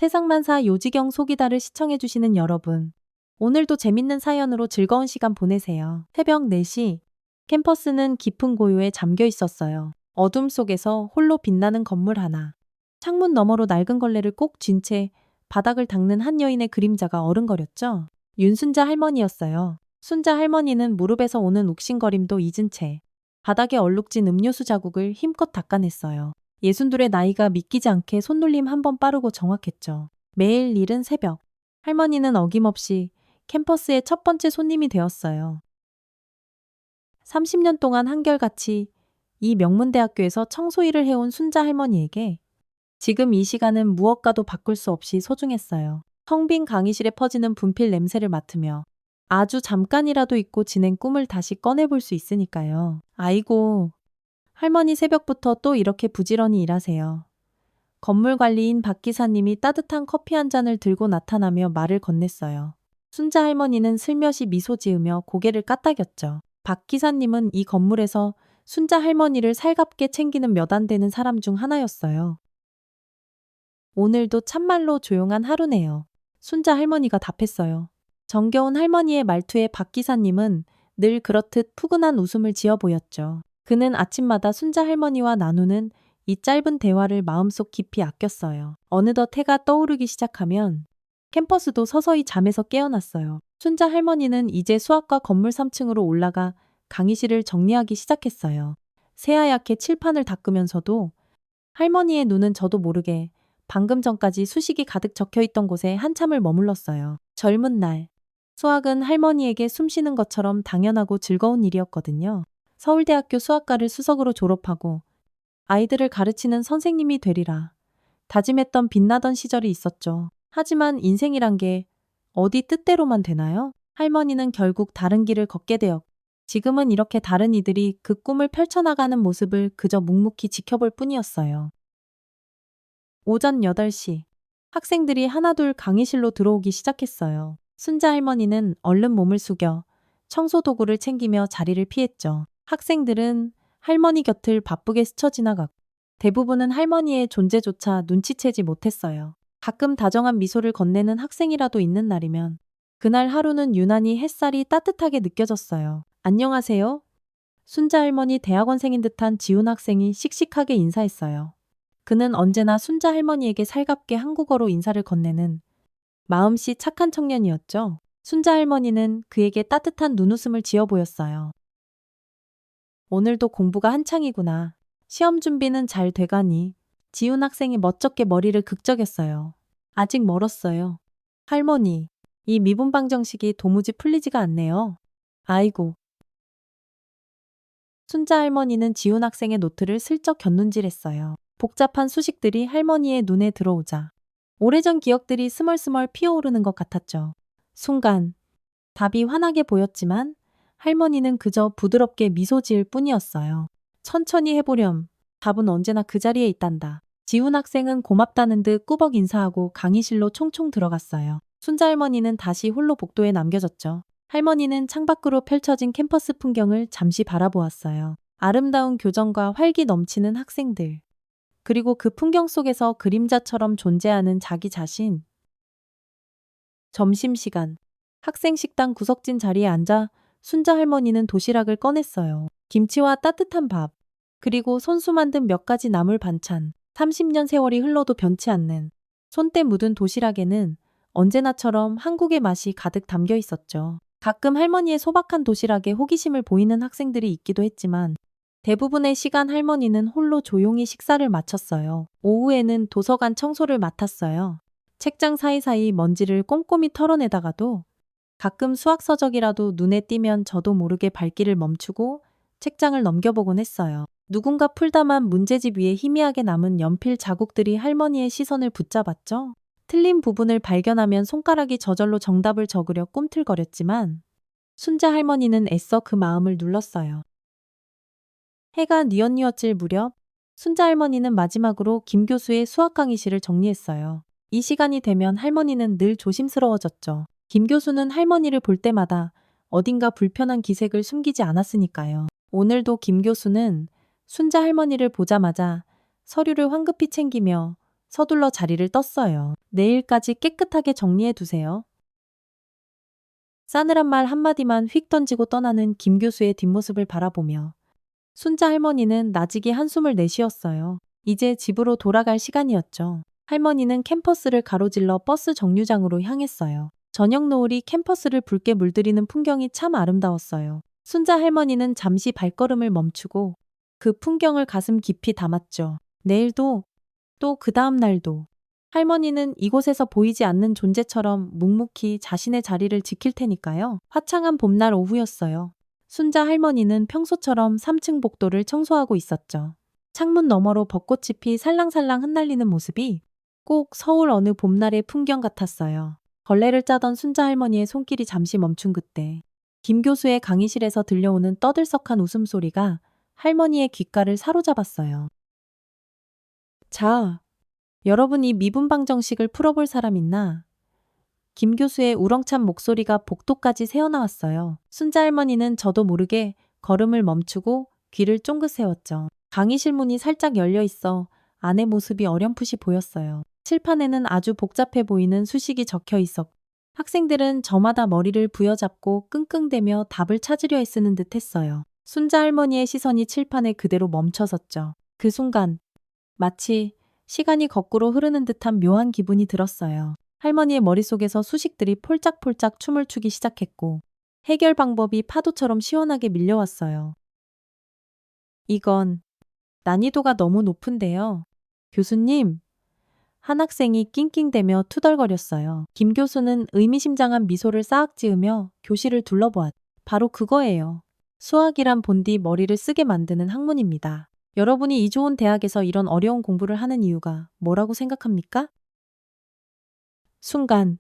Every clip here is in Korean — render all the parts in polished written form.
세상만사 요지경 소기다를 시청해주시는 여러분. 오늘도 재밌는 사연으로 즐거운 시간 보내세요. 새벽 4시. 캠퍼스는 깊은 고요에 잠겨 있었어요. 어둠 속에서 홀로 빛나는 건물 하나. 창문 너머로 낡은 걸레를 꼭 쥔 채 바닥을 닦는 한 여인의 그림자가 어른거렸죠. 윤순자 할머니였어요. 순자 할머니는 무릎에서 오는 욱신거림도 잊은 채 바닥에 얼룩진 음료수 자국을 힘껏 닦아냈어요. 62의 나이가 믿기지 않게 손놀림 한 번 빠르고 정확했죠. 매일 이른 새벽, 할머니는 어김없이 캠퍼스의 첫 번째 손님이 되었어요. 30년 동안 한결같이 이 명문대학교에서 청소 일을 해온 순자 할머니에게 지금 이 시간은 무엇과도 바꿀 수 없이 소중했어요. 텅 빈 강의실에 퍼지는 분필 냄새를 맡으며 아주 잠깐이라도 잊고 지낸 꿈을 다시 꺼내볼 수 있으니까요. 아이고, 할머니 새벽부터 또 이렇게 부지런히 일하세요. 건물 관리인 박 기사님이 따뜻한 커피 한 잔을 들고 나타나며 말을 건넸어요. 순자 할머니는 슬며시 미소 지으며 고개를 까딱였죠. 박 기사님은 이 건물에서 순자 할머니를 살갑게 챙기는 몇 안 되는 사람 중 하나였어요. 오늘도 참말로 조용한 하루네요. 순자 할머니가 답했어요. 정겨운 할머니의 말투에 박 기사님은 늘 그렇듯 푸근한 웃음을 지어 보였죠. 그는 아침마다 순자 할머니와 나누는 이 짧은 대화를 마음속 깊이 아꼈어요. 어느덧 해가 떠오르기 시작하면 캠퍼스도 서서히 잠에서 깨어났어요. 순자 할머니는 이제 수학과 건물 3층으로 올라가 강의실을 정리하기 시작했어요. 새하얗게 칠판을 닦으면서도 할머니의 눈은 저도 모르게 방금 전까지 수식이 가득 적혀있던 곳에 한참을 머물렀어요. 젊은 날, 수학은 할머니에게 숨쉬는 것처럼 당연하고 즐거운 일이었거든요. 서울대학교 수학과를 수석으로 졸업하고 아이들을 가르치는 선생님이 되리라 다짐했던 빛나던 시절이 있었죠. 하지만 인생이란 게 어디 뜻대로만 되나요? 할머니는 결국 다른 길을 걷게 되었고 지금은 이렇게 다른 이들이 그 꿈을 펼쳐나가는 모습을 그저 묵묵히 지켜볼 뿐이었어요. 오전 8시. 학생들이 하나둘 강의실로 들어오기 시작했어요. 순자 할머니는 얼른 몸을 숙여 청소 도구를 챙기며 자리를 피했죠. 학생들은 할머니 곁을 바쁘게 스쳐 지나갔고 대부분은 할머니의 존재조차 눈치채지 못했어요. 가끔 다정한 미소를 건네는 학생이라도 있는 날이면 그날 하루는 유난히 햇살이 따뜻하게 느껴졌어요. 안녕하세요. 순자 할머니 대학원생인 듯한 지훈 학생이 씩씩하게 인사했어요. 그는 언제나 순자 할머니에게 살갑게 한국어로 인사를 건네는 마음씨 착한 청년이었죠. 순자 할머니는 그에게 따뜻한 눈웃음을 지어 보였어요. 오늘도 공부가 한창이구나. 시험 준비는 잘 돼가니? 지훈 학생이 멋쩍게 머리를 극적였어요. 아직 멀었어요. 할머니, 이 미분 방정식이 도무지 풀리지가 않네요. 아이고. 순자 할머니는 지훈 학생의 노트를 슬쩍 곁눈질했어요. 복잡한 수식들이 할머니의 눈에 들어오자 오래전 기억들이 스멀스멀 피어오르는 것 같았죠. 순간 답이 환하게 보였지만 할머니는 그저 부드럽게 미소 지을 뿐이었어요. 천천히 해보렴. 답은 언제나 그 자리에 있단다. 지훈 학생은 고맙다는 듯 꾸벅 인사하고 강의실로 총총 들어갔어요. 순자 할머니는 다시 홀로 복도에 남겨졌죠. 할머니는 창밖으로 펼쳐진 캠퍼스 풍경을 잠시 바라보았어요. 아름다운 교정과 활기 넘치는 학생들. 그리고 그 풍경 속에서 그림자처럼 존재하는 자기 자신. 점심시간. 학생 식당 구석진 자리에 앉아 순자 할머니는 도시락을 꺼냈어요. 김치와 따뜻한 밥, 그리고 손수 만든 몇 가지 나물 반찬. 30년 세월이 흘러도 변치 않는 손때 묻은 도시락에는 언제나처럼 한국의 맛이 가득 담겨 있었죠. 가끔 할머니의 소박한 도시락에 호기심을 보이는 학생들이 있기도 했지만 대부분의 시간 할머니는 홀로 조용히 식사를 마쳤어요. 오후에는 도서관 청소를 맡았어요. 책장 사이사이 먼지를 꼼꼼히 털어내다가도 가끔 수학 서적이라도 눈에 띄면 저도 모르게 발길을 멈추고 책장을 넘겨보곤 했어요. 누군가 풀다만 문제집 위에 희미하게 남은 연필 자국들이 할머니의 시선을 붙잡았죠. 틀린 부분을 발견하면 손가락이 저절로 정답을 적으려 꿈틀거렸지만 순자 할머니는 애써 그 마음을 눌렀어요. 해가 뉘엿뉘엿질 무렵 순자 할머니는 마지막으로 김 교수의 수학 강의실을 정리했어요. 이 시간이 되면 할머니는 늘 조심스러워졌죠. 김 교수는 할머니를 볼 때마다 어딘가 불편한 기색을 숨기지 않았으니까요. 오늘도 김 교수는 순자 할머니를 보자마자 서류를 황급히 챙기며 서둘러 자리를 떴어요. 내일까지 깨끗하게 정리해 두세요. 싸늘한 말 한마디만 휙 던지고 떠나는 김 교수의 뒷모습을 바라보며 순자 할머니는 나직이 한숨을 내쉬었어요. 이제 집으로 돌아갈 시간이었죠. 할머니는 캠퍼스를 가로질러 버스 정류장으로 향했어요. 저녁 노을이 캠퍼스를 붉게 물들이는 풍경이 참 아름다웠어요. 순자 할머니는 잠시 발걸음을 멈추고 그 풍경을 가슴 깊이 담았죠. 내일도 또 그 다음 날도 할머니는 이곳에서 보이지 않는 존재처럼 묵묵히 자신의 자리를 지킬 테니까요. 화창한 봄날 오후였어요. 순자 할머니는 평소처럼 3층 복도를 청소하고 있었죠. 창문 너머로 벚꽃이 피 살랑살랑 흩날리는 모습이 꼭 서울 어느 봄날의 풍경 같았어요. 걸레를 짜던 순자 할머니의 손길이 잠시 멈춘 그때 김 교수의 강의실에서 들려오는 떠들썩한 웃음소리가 할머니의 귓가를 사로잡았어요. 자, 여러분 이 미분방정식을 풀어볼 사람 있나? 김 교수의 우렁찬 목소리가 복도까지 새어나왔어요. 순자 할머니는 저도 모르게 걸음을 멈추고 귀를 쫑긋 세웠죠. 강의실 문이 살짝 열려 있어 안의 모습이 어렴풋이 보였어요. 칠판에는 아주 복잡해 보이는 수식이 적혀 있었고 학생들은 저마다 머리를 부여잡고 끙끙대며 답을 찾으려 애쓰는 듯 했어요. 순자 할머니의 시선이 칠판에 그대로 멈춰섰죠. 그 순간 마치 시간이 거꾸로 흐르는 듯한 묘한 기분이 들었어요. 할머니의 머릿속에서 수식들이 폴짝폴짝 춤을 추기 시작했고 해결 방법이 파도처럼 시원하게 밀려왔어요. 이건 난이도가 너무 높은데요. 교수님, 한 학생이 낑낑대며 투덜거렸어요. 김 교수는 의미심장한 미소를 싹 지으며 교실을 둘러보았. 바로 그거예요. 수학이란 본디 머리를 쓰게 만드는 학문입니다. 여러분이 이 좋은 대학에서 이런 어려운 공부를 하는 이유가 뭐라고 생각합니까? 순간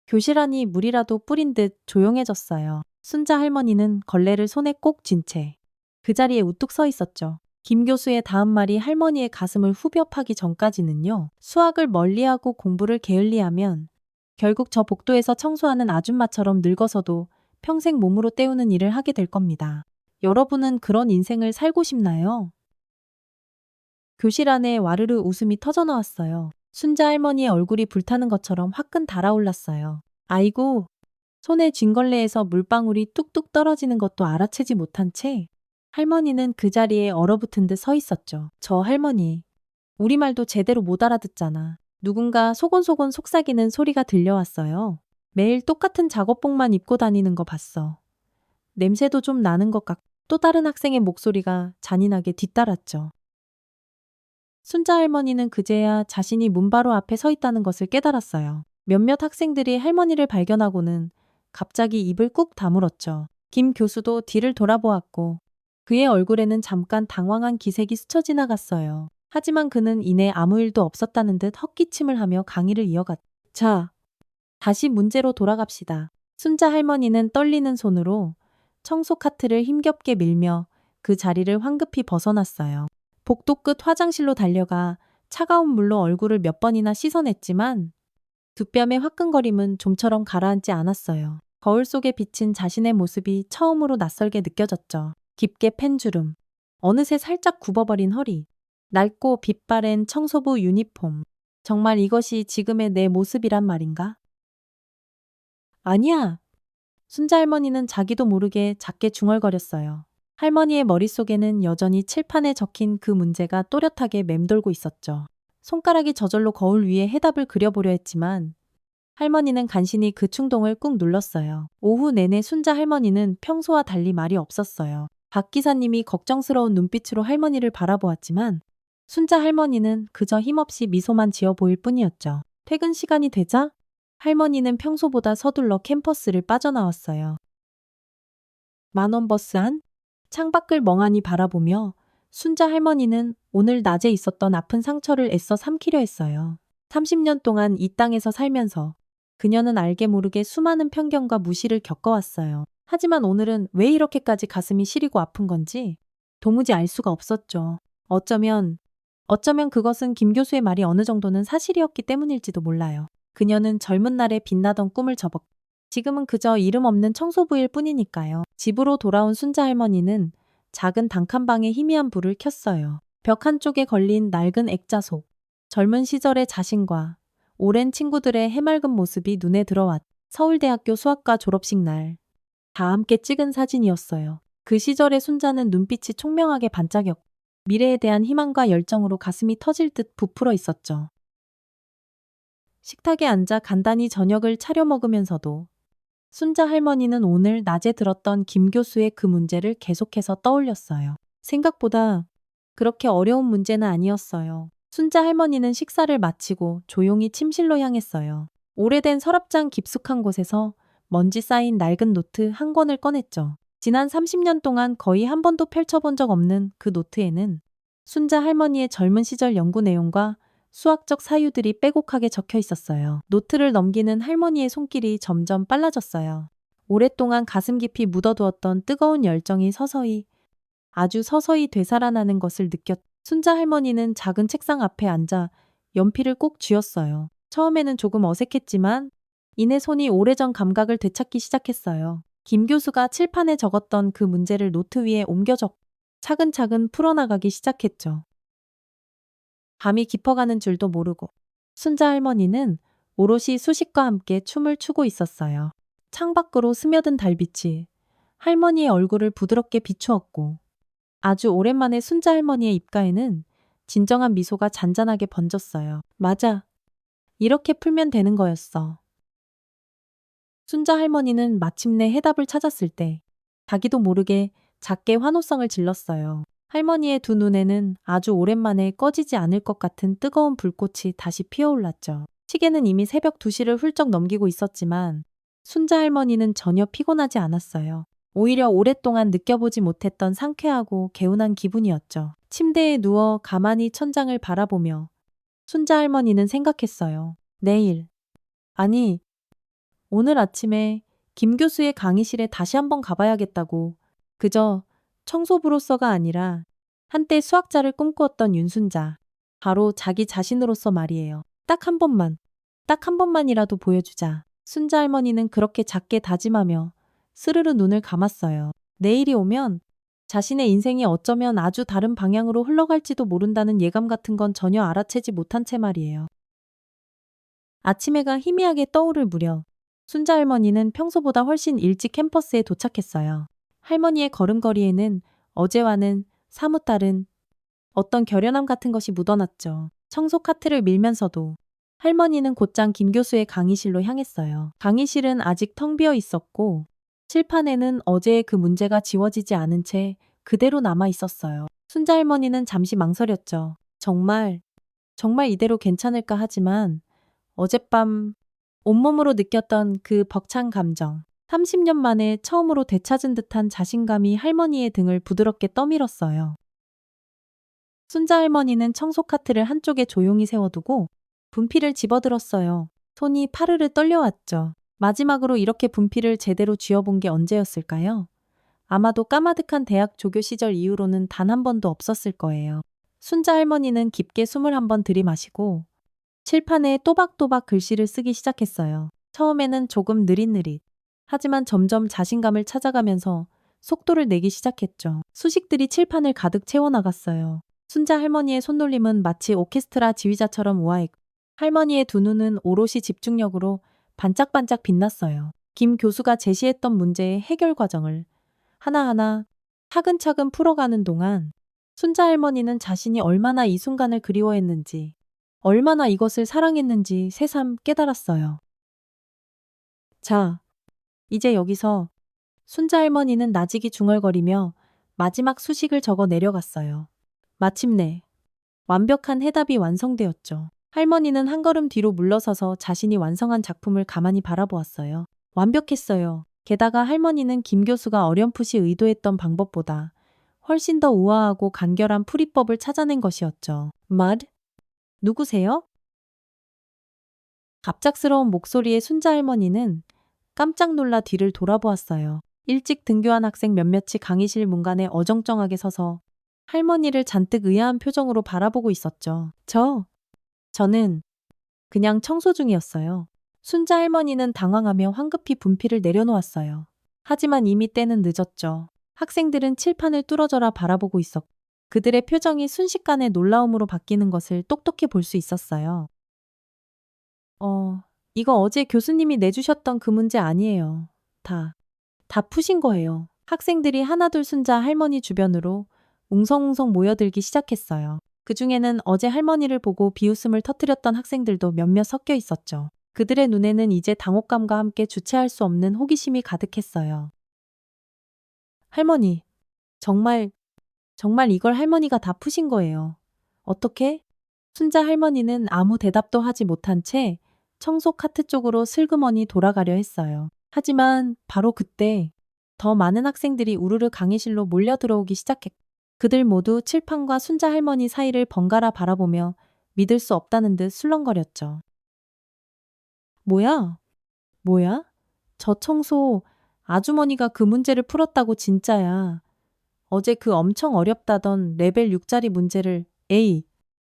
교실 안이 물이라도 뿌린 듯 조용해졌어요. 순자 할머니는 걸레를 손에 꼭 쥔 채 그 자리에 우뚝 서 있었죠. 김 교수의 다음 말이 할머니의 가슴을 후벼 파기 전까지는요. 수학을 멀리하고 공부를 게을리하면 결국 저 복도에서 청소하는 아줌마처럼 늙어서도 평생 몸으로 때우는 일을 하게 될 겁니다. 여러분은 그런 인생을 살고 싶나요? 교실 안에 와르르 웃음이 터져나왔어요. 순자 할머니의 얼굴이 불타는 것처럼 화끈 달아올랐어요. 아이고, 손에 쥔 걸레에서 물방울이 뚝뚝 떨어지는 것도 알아채지 못한 채 할머니는 그 자리에 얼어붙은 듯 서 있었죠. 저 할머니, 우리말도 제대로 못 알아듣잖아. 누군가 소곤소곤 속삭이는 소리가 들려왔어요. 매일 똑같은 작업복만 입고 다니는 거 봤어. 냄새도 좀 나는 것 같고 또 다른 학생의 목소리가 잔인하게 뒤따랐죠. 순자 할머니는 그제야 자신이 문 바로 앞에 서 있다는 것을 깨달았어요. 몇몇 학생들이 할머니를 발견하고는 갑자기 입을 꾹 다물었죠. 김 교수도 뒤를 돌아보았고 그의 얼굴에는 잠깐 당황한 기색이 스쳐 지나갔어요. 하지만 그는 이내 아무 일도 없었다는 듯 헛기침을 하며 강의를 이어갔다. 자, 다시 문제로 돌아갑시다. 순자 할머니는 떨리는 손으로 청소 카트를 힘겹게 밀며 그 자리를 황급히 벗어났어요. 복도 끝 화장실로 달려가 차가운 물로 얼굴을 몇 번이나 씻어냈지만 두 뺨의 화끈거림은 좀처럼 가라앉지 않았어요. 거울 속에 비친 자신의 모습이 처음으로 낯설게 느껴졌죠. 깊게 팬 주름, 어느새 살짝 굽어버린 허리, 낡고 빛바랜 청소부 유니폼. 정말 이것이 지금의 내 모습이란 말인가? 아니야. 순자 할머니는 자기도 모르게 작게 중얼거렸어요. 할머니의 머릿속에는 여전히 칠판에 적힌 그 문제가 또렷하게 맴돌고 있었죠. 손가락이 저절로 거울 위에 해답을 그려보려 했지만 할머니는 간신히 그 충동을 꾹 눌렀어요. 오후 내내 순자 할머니는 평소와 달리 말이 없었어요. 박 기사님이 걱정스러운 눈빛으로 할머니를 바라보았지만 순자 할머니는 그저 힘없이 미소만 지어 보일 뿐이었죠. 퇴근 시간이 되자 할머니는 평소보다 서둘러 캠퍼스를 빠져나왔어요. 만원 버스 안? 창밖을 멍하니 바라보며 순자 할머니는 오늘 낮에 있었던 아픈 상처를 애써 삼키려 했어요. 30년 동안 이 땅에서 살면서 그녀는 알게 모르게 수많은 편견과 무시를 겪어왔어요. 하지만 오늘은 왜 이렇게까지 가슴이 시리고 아픈 건지 도무지 알 수가 없었죠. 어쩌면 그것은 김 교수의 말이 어느 정도는 사실이었기 때문일지도 몰라요. 그녀는 젊은 날에 빛나던 꿈을 접었고 지금은 그저 이름 없는 청소부일 뿐이니까요. 집으로 돌아온 순자 할머니는 작은 단칸방에 희미한 불을 켰어요. 벽 한쪽에 걸린 낡은 액자 속 젊은 시절의 자신과 오랜 친구들의 해맑은 모습이 눈에 들어왔. 서울대학교 수학과 졸업식 날. 다 함께 찍은 사진이었어요. 그 시절의 순자는 눈빛이 총명하게 반짝였고 미래에 대한 희망과 열정으로 가슴이 터질 듯 부풀어 있었죠. 식탁에 앉아 간단히 저녁을 차려 먹으면서도 순자 할머니는 오늘 낮에 들었던 김 교수의 그 문제를 계속해서 떠올렸어요. 생각보다 그렇게 어려운 문제는 아니었어요. 순자 할머니는 식사를 마치고 조용히 침실로 향했어요. 오래된 서랍장 깊숙한 곳에서 먼지 쌓인 낡은 노트 한 권을 꺼냈죠. 지난 30년 동안 거의 한 번도 펼쳐본 적 없는 그 노트에는 순자 할머니의 젊은 시절 연구 내용과 수학적 사유들이 빼곡하게 적혀 있었어요. 노트를 넘기는 할머니의 손길이 점점 빨라졌어요. 오랫동안 가슴 깊이 묻어두었던 뜨거운 열정이 서서히, 아주 서서히 되살아나는 것을 느꼈. 순자 할머니는 작은 책상 앞에 앉아 연필을 꼭 쥐었어요. 처음에는 조금 어색했지만 이내 손이 오래전 감각을 되찾기 시작했어요. 김 교수가 칠판에 적었던 그 문제를 노트 위에 옮겨 적 차근차근 풀어나가기 시작했죠. 밤이 깊어가는 줄도 모르고 순자 할머니는 오롯이 수식과 함께 춤을 추고 있었어요. 창밖으로 스며든 달빛이 할머니의 얼굴을 부드럽게 비추었고 아주 오랜만에 순자 할머니의 입가에는 진정한 미소가 잔잔하게 번졌어요. 맞아. 이렇게 풀면 되는 거였어. 순자 할머니는 마침내 해답을 찾았을 때 자기도 모르게 작게 환호성을 질렀어요. 할머니의 두 눈에는 아주 오랜만에 꺼지지 않을 것 같은 뜨거운 불꽃이 다시 피어올랐죠. 시계는 이미 새벽 2시를 훌쩍 넘기고 있었지만 순자 할머니는 전혀 피곤하지 않았어요. 오히려 오랫동안 느껴보지 못했던 상쾌하고 개운한 기분이었죠. 침대에 누워 가만히 천장을 바라보며 순자 할머니는 생각했어요. 내일, 아니, 오늘 아침에 김 교수의 강의실에 다시 한번 가봐야겠다고. 그저 청소부로서가 아니라 한때 수학자를 꿈꾸었던 윤순자. 바로 자기 자신으로서 말이에요. 딱 한 번만, 딱 한 번만이라도 보여주자. 순자 할머니는 그렇게 작게 다짐하며 스르르 눈을 감았어요. 내일이 오면 자신의 인생이 어쩌면 아주 다른 방향으로 흘러갈지도 모른다는 예감 같은 건 전혀 알아채지 못한 채 말이에요. 아침 해가 희미하게 떠오를 무렵 순자 할머니는 평소보다 훨씬 일찍 캠퍼스에 도착했어요. 할머니의 걸음걸이에는 어제와는 사뭇 다른 어떤 결연함 같은 것이 묻어났죠. 청소 카트를 밀면서도 할머니는 곧장 김 교수의 강의실로 향했어요. 강의실은 아직 텅 비어 있었고 칠판에는 어제의 그 문제가 지워지지 않은 채 그대로 남아 있었어요. 순자 할머니는 잠시 망설였죠. 정말 이대로 괜찮을까 하지만 어젯밤 온몸으로 느꼈던 그 벅찬 감정, 30년 만에 처음으로 되찾은 듯한 자신감이 할머니의 등을 부드럽게 떠밀었어요. 순자 할머니는 청소 카트를 한쪽에 조용히 세워두고 분필을 집어들었어요. 손이 파르르 떨려왔죠. 마지막으로 이렇게 분필을 제대로 쥐어본 게 언제였을까요? 아마도 까마득한 대학 조교 시절 이후로는 단 한 번도 없었을 거예요. 순자 할머니는 깊게 숨을 한번 들이마시고 칠판에 또박또박 글씨를 쓰기 시작했어요. 처음에는 조금 느릿느릿. 하지만 점점 자신감을 찾아가면서 속도를 내기 시작했죠. 수식들이 칠판을 가득 채워나갔어요. 순자 할머니의 손놀림은 마치 오케스트라 지휘자처럼 우아했고 할머니의 두 눈은 오롯이 집중력으로 반짝반짝 빛났어요. 김 교수가 제시했던 문제의 해결 과정을 하나하나 차근차근 풀어가는 동안 순자 할머니는 자신이 얼마나 이 순간을 그리워했는지, 얼마나 이것을 사랑했는지 새삼 깨달았어요. 자, 이제 여기서 순자 할머니는 나직이 중얼거리며 마지막 수식을 적어 내려갔어요. 마침내 완벽한 해답이 완성되었죠. 할머니는 한 걸음 뒤로 물러서서 자신이 완성한 작품을 가만히 바라보았어요. 완벽했어요. 게다가 할머니는 김 교수가 어렴풋이 의도했던 방법보다 훨씬 더 우아하고 간결한 풀이법을 찾아낸 것이었죠. 누구세요? 갑작스러운 목소리의 순자 할머니는 깜짝 놀라 뒤를 돌아보았어요. 일찍 등교한 학생 몇몇이 강의실 문간에 어정쩡하게 서서 할머니를 잔뜩 의아한 표정으로 바라보고 있었죠. 저는 그냥 청소 중이었어요. 순자 할머니는 당황하며 황급히 분필을 내려놓았어요. 하지만 이미 때는 늦었죠. 학생들은 칠판을 뚫어져라 바라보고 있었고 그들의 표정이 순식간에 놀라움으로 바뀌는 것을 똑똑히 볼 수 있었어요. 이거 어제 교수님이 내주셨던 그 문제 아니에요. 다 푸신 거예요. 학생들이 하나둘 순자 할머니 주변으로 웅성웅성 모여들기 시작했어요. 그 중에는 어제 할머니를 보고 비웃음을 터뜨렸던 학생들도 몇몇 섞여 있었죠. 그들의 눈에는 이제 당혹감과 함께 주체할 수 없는 호기심이 가득했어요. 할머니, 정말 이걸 할머니가 다 푸신 거예요. 어떻게? 순자 할머니는 아무 대답도 하지 못한 채 청소 카트 쪽으로 슬그머니 돌아가려 했어요. 하지만 바로 그때 더 많은 학생들이 우르르 강의실로 몰려 들어오기 시작했고 그들 모두 칠판과 순자 할머니 사이를 번갈아 바라보며 믿을 수 없다는 듯 술렁거렸죠. 뭐야? 저 청소 아주머니가 그 문제를 풀었다고 진짜야. 어제 그 엄청 어렵다던 레벨 6짜리 문제를 에이,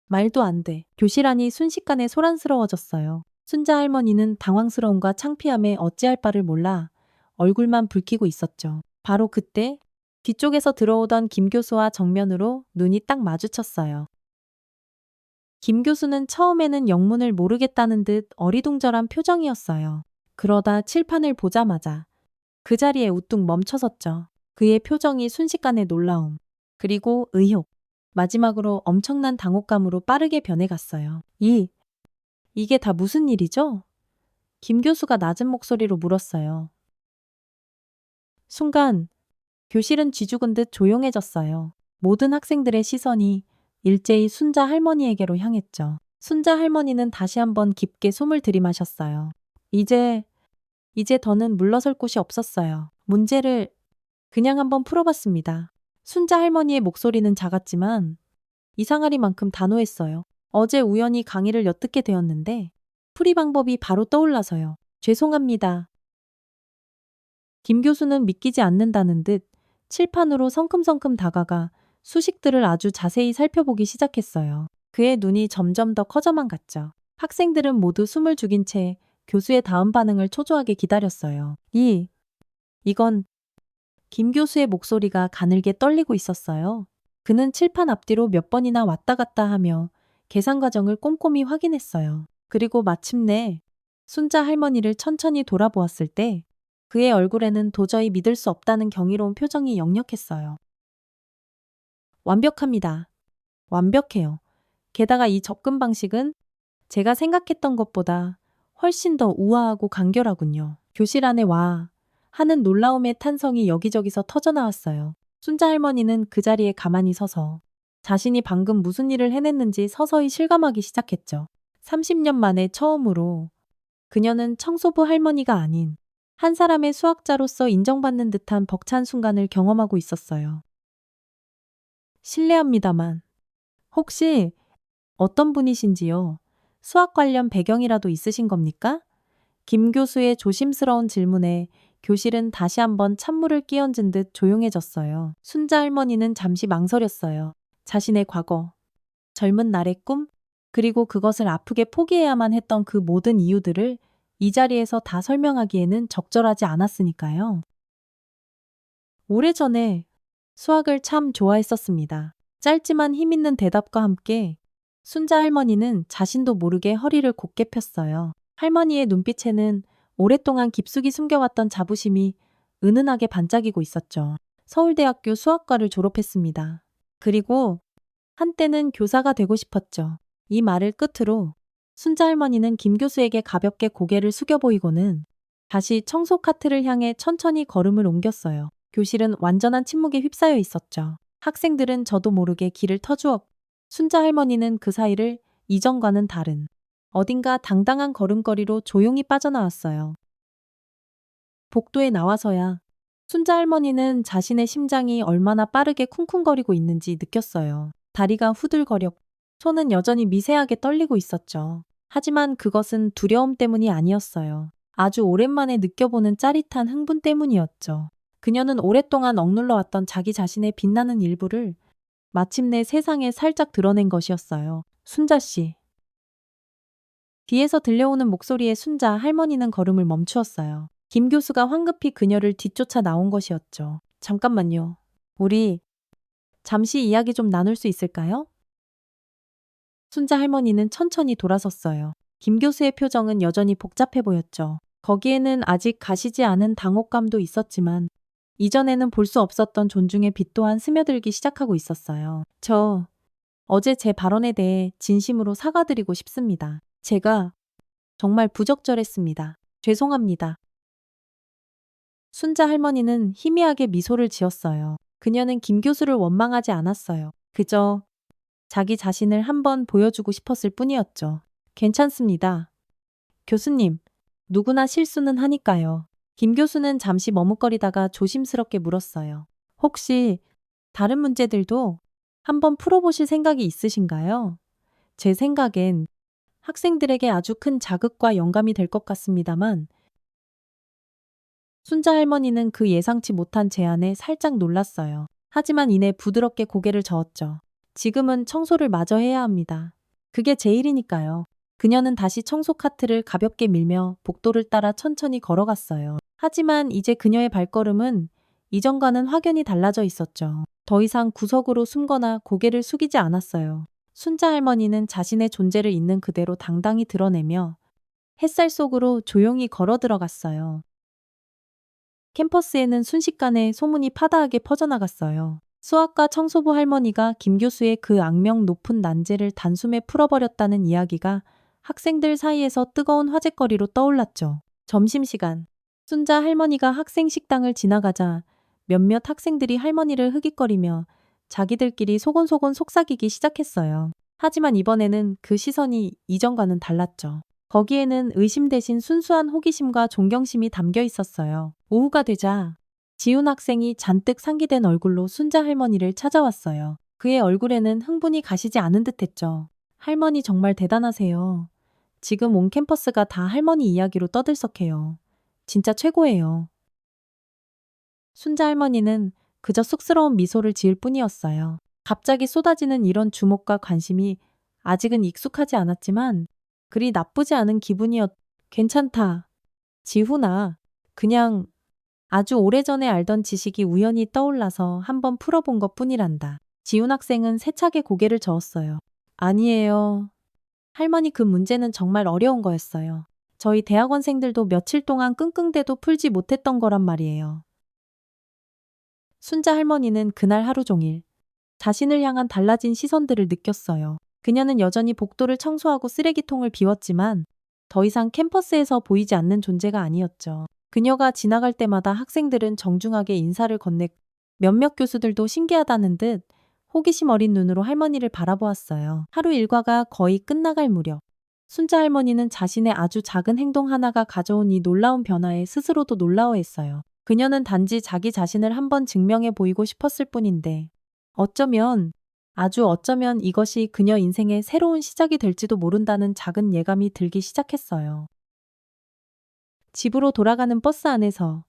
말도 안 돼. 교실 안이 순식간에 소란스러워졌어요. 순자 할머니는 당황스러움과 창피함에 어찌할 바를 몰라 얼굴만 붉히고 있었죠. 바로 그때 뒤쪽에서 들어오던 김 교수와 정면으로 눈이 딱 마주쳤어요. 김 교수는 처음에는 영문을 모르겠다는 듯 어리둥절한 표정이었어요. 그러다 칠판을 보자마자 그 자리에 우뚝 멈춰섰죠. 그의 표정이 순식간에 놀라움, 그리고 의혹, 마지막으로 엄청난 당혹감으로 빠르게 변해갔어요. 이게 다 무슨 일이죠? 김 교수가 낮은 목소리로 물었어요. 순간 교실은 쥐죽은 듯 조용해졌어요. 모든 학생들의 시선이 일제히 순자 할머니에게로 향했죠. 순자 할머니는 다시 한번 깊게 숨을 들이마셨어요. 이제 더는 물러설 곳이 없었어요. 문제를 그냥 한번 풀어봤습니다. 순자 할머니의 목소리는 작았지만 이상하리만큼 단호했어요. 어제 우연히 강의를 엿듣게 되었는데 풀이 방법이 바로 떠올라서요. 죄송합니다. 김 교수는 믿기지 않는다는 듯 칠판으로 성큼성큼 다가가 수식들을 아주 자세히 살펴보기 시작했어요. 그의 눈이 점점 더 커져만 갔죠. 학생들은 모두 숨을 죽인 채 교수의 다음 반응을 초조하게 기다렸어요. 이건 김 교수의 목소리가 가늘게 떨리고 있었어요. 그는 칠판 앞뒤로 몇 번이나 왔다 갔다 하며 계산 과정을 꼼꼼히 확인했어요. 그리고 마침내 순자 할머니를 천천히 돌아보았을 때 그의 얼굴에는 도저히 믿을 수 없다는 경이로운 표정이 역력했어요. 완벽합니다. 완벽해요. 게다가 이 접근 방식은 제가 생각했던 것보다 훨씬 더 우아하고 간결하군요. 교실 안에 와 하는 놀라움의 탄성이 여기저기서 터져나왔어요. 순자 할머니는 그 자리에 가만히 서서 자신이 방금 무슨 일을 해냈는지 서서히 실감하기 시작했죠. 30년 만에 처음으로 그녀는 청소부 할머니가 아닌 한 사람의 수학자로서 인정받는 듯한 벅찬 순간을 경험하고 있었어요. 실례합니다만 혹시 어떤 분이신지요? 수학 관련 배경이라도 있으신 겁니까? 김 교수의 조심스러운 질문에 교실은 다시 한번 찬물을 끼얹은 듯 조용해졌어요. 순자 할머니는 잠시 망설였어요. 자신의 과거, 젊은 날의 꿈, 그리고 그것을 아프게 포기해야만 했던 그 모든 이유들을 이 자리에서 다 설명하기에는 적절하지 않았으니까요. 오래전에 수학을 참 좋아했었습니다. 짧지만 힘있는 대답과 함께 순자 할머니는 자신도 모르게 허리를 곧게 폈어요. 할머니의 눈빛에는 오랫동안 깊숙이 숨겨왔던 자부심이 은은하게 반짝이고 있었죠. 서울대학교 수학과를 졸업했습니다. 그리고 한때는 교사가 되고 싶었죠. 이 말을 끝으로 순자 할머니는 김 교수에게 가볍게 고개를 숙여 보이고는 다시 청소 카트를 향해 천천히 걸음을 옮겼어요. 교실은 완전한 침묵에 휩싸여 있었죠. 학생들은 저도 모르게 길을 터주었고 순자 할머니는 그 사이를 이전과는 다른 어딘가 당당한 걸음걸이로 조용히 빠져나왔어요. 복도에 나와서야 순자 할머니는 자신의 심장이 얼마나 빠르게 쿵쿵거리고 있는지 느꼈어요. 다리가 후들거렸고 손은 여전히 미세하게 떨리고 있었죠. 하지만 그것은 두려움 때문이 아니었어요. 아주 오랜만에 느껴보는 짜릿한 흥분 때문이었죠. 그녀는 오랫동안 억눌러왔던 자기 자신의 빛나는 일부를 마침내 세상에 살짝 드러낸 것이었어요. 순자 씨. 뒤에서 들려오는 목소리에 순자 할머니는 걸음을 멈추었어요. 김 교수가 황급히 그녀를 뒤쫓아 나온 것이었죠. 잠깐만요. 우리 잠시 이야기 좀 나눌 수 있을까요? 순자 할머니는 천천히 돌아섰어요. 김 교수의 표정은 여전히 복잡해 보였죠. 거기에는 아직 가시지 않은 당혹감도 있었지만 이전에는 볼 수 없었던 존중의 빛 또한 스며들기 시작하고 있었어요. 저 어제 제 발언에 대해 진심으로 사과드리고 싶습니다. 제가 정말 부적절했습니다. 죄송합니다. 순자 할머니는 희미하게 미소를 지었어요. 그녀는 김 교수를 원망하지 않았어요. 그저 자기 자신을 한번 보여주고 싶었을 뿐이었죠. 괜찮습니다. 교수님, 누구나 실수는 하니까요. 김 교수는 잠시 머뭇거리다가 조심스럽게 물었어요. 혹시 다른 문제들도 한번 풀어보실 생각이 있으신가요? 제 생각엔 학생들에게 아주 큰 자극과 영감이 될 것 같습니다만, 순자 할머니는 그 예상치 못한 제안에 살짝 놀랐어요. 하지만 이내 부드럽게 고개를 저었죠. 지금은 청소를 마저 해야 합니다. 그게 제 일이니까요. 그녀는 다시 청소 카트를 가볍게 밀며 복도를 따라 천천히 걸어갔어요. 하지만 이제 그녀의 발걸음은 이전과는 확연히 달라져 있었죠. 더 이상 구석으로 숨거나 고개를 숙이지 않았어요. 순자 할머니는 자신의 존재를 있는 그대로 당당히 드러내며 햇살 속으로 조용히 걸어 들어갔어요. 캠퍼스에는 순식간에 소문이 파다하게 퍼져나갔어요. 수학과 청소부 할머니가 김 교수의 그 악명 높은 난제를 단숨에 풀어버렸다는 이야기가 학생들 사이에서 뜨거운 화제거리로 떠올랐죠. 점심시간. 순자 할머니가 학생 식당을 지나가자 몇몇 학생들이 할머니를 흐깃거리며 자기들끼리 소곤소곤 속삭이기 시작했어요. 하지만 이번에는 그 시선이 이전과는 달랐죠. 거기에는 의심 대신 순수한 호기심과 존경심이 담겨 있었어요. 오후가 되자 지훈 학생이 잔뜩 상기된 얼굴로 순자 할머니를 찾아왔어요. 그의 얼굴에는 흥분이 가시지 않은 듯했죠. 할머니 정말 대단하세요. 지금 온 캠퍼스가 다 할머니 이야기로 떠들썩해요. 진짜 최고예요. 순자 할머니는 그저 쑥스러운 미소를 지을 뿐이었어요. 갑자기 쏟아지는 이런 주목과 관심이 아직은 익숙하지 않았지만 그리 나쁘지 않은 기분이었. 괜찮다. 지훈아. 그냥 아주 오래전에 알던 지식이 우연히 떠올라서 한번 풀어본 것 뿐이란다. 지훈 학생은 세차게 고개를 저었어요. 아니에요. 할머니 그 문제는 정말 어려운 거였어요. 저희 대학원생들도 며칠 동안 끙끙대도 풀지 못했던 거란 말이에요. 순자 할머니는 그날 하루 종일 자신을 향한 달라진 시선들을 느꼈어요. 그녀는 여전히 복도를 청소하고 쓰레기통을 비웠지만 더 이상 캠퍼스에서 보이지 않는 존재가 아니었죠. 그녀가 지나갈 때마다 학생들은 정중하게 인사를 건넸고 몇몇 교수들도 신기하다는 듯 호기심 어린 눈으로 할머니를 바라보았어요. 하루 일과가 거의 끝나갈 무렵 순자 할머니는 자신의 아주 작은 행동 하나가 가져온 이 놀라운 변화에 스스로도 놀라워했어요. 그녀는 단지 자기 자신을 한번 증명해 보이고 싶었을 뿐인데 아주 어쩌면 이것이 그녀 인생의 새로운 시작이 될지도 모른다는 작은 예감이 들기 시작했어요. 집으로 돌아가는 버스 안에서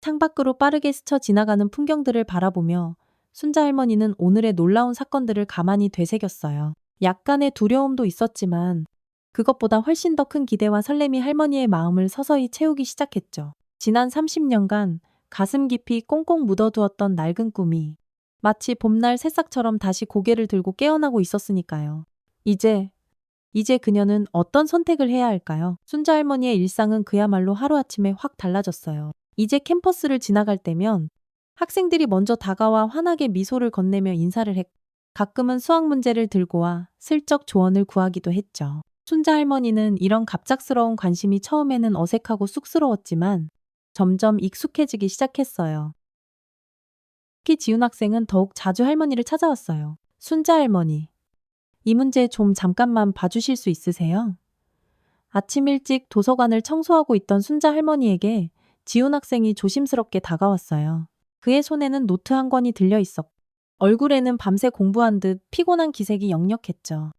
창밖으로 빠르게 스쳐 지나가는 풍경들을 바라보며 순자 할머니는 오늘의 놀라운 사건들을 가만히 되새겼어요. 약간의 두려움도 있었지만 그것보다 훨씬 더 큰 기대와 설렘이 할머니의 마음을 서서히 채우기 시작했죠. 지난 30년간 가슴 깊이 꽁꽁 묻어두었던 낡은 꿈이 마치 봄날 새싹처럼 다시 고개를 들고 깨어나고 있었으니까요. 이제 그녀는 어떤 선택을 해야 할까요? 순자 할머니의 일상은 그야말로 하루아침에 확 달라졌어요. 이제 캠퍼스를 지나갈 때면 학생들이 먼저 다가와 환하게 미소를 건네며 인사를 했고 가끔은 수학 문제를 들고 와 슬쩍 조언을 구하기도 했죠. 순자 할머니는 이런 갑작스러운 관심이 처음에는 어색하고 쑥스러웠지만 점점 익숙해지기 시작했어요. 특히 지훈 학생은 더욱 자주 할머니를 찾아왔어요. 순자 할머니, 이 문제 좀 잠깐만 봐주실 수 있으세요? 아침 일찍 도서관을 청소하고 있던 순자 할머니에게 지훈 학생이 조심스럽게 다가왔어요. 그의 손에는 노트 한 권이 들려 있었고 얼굴에는 밤새 공부한 듯 피곤한 기색이 역력했죠.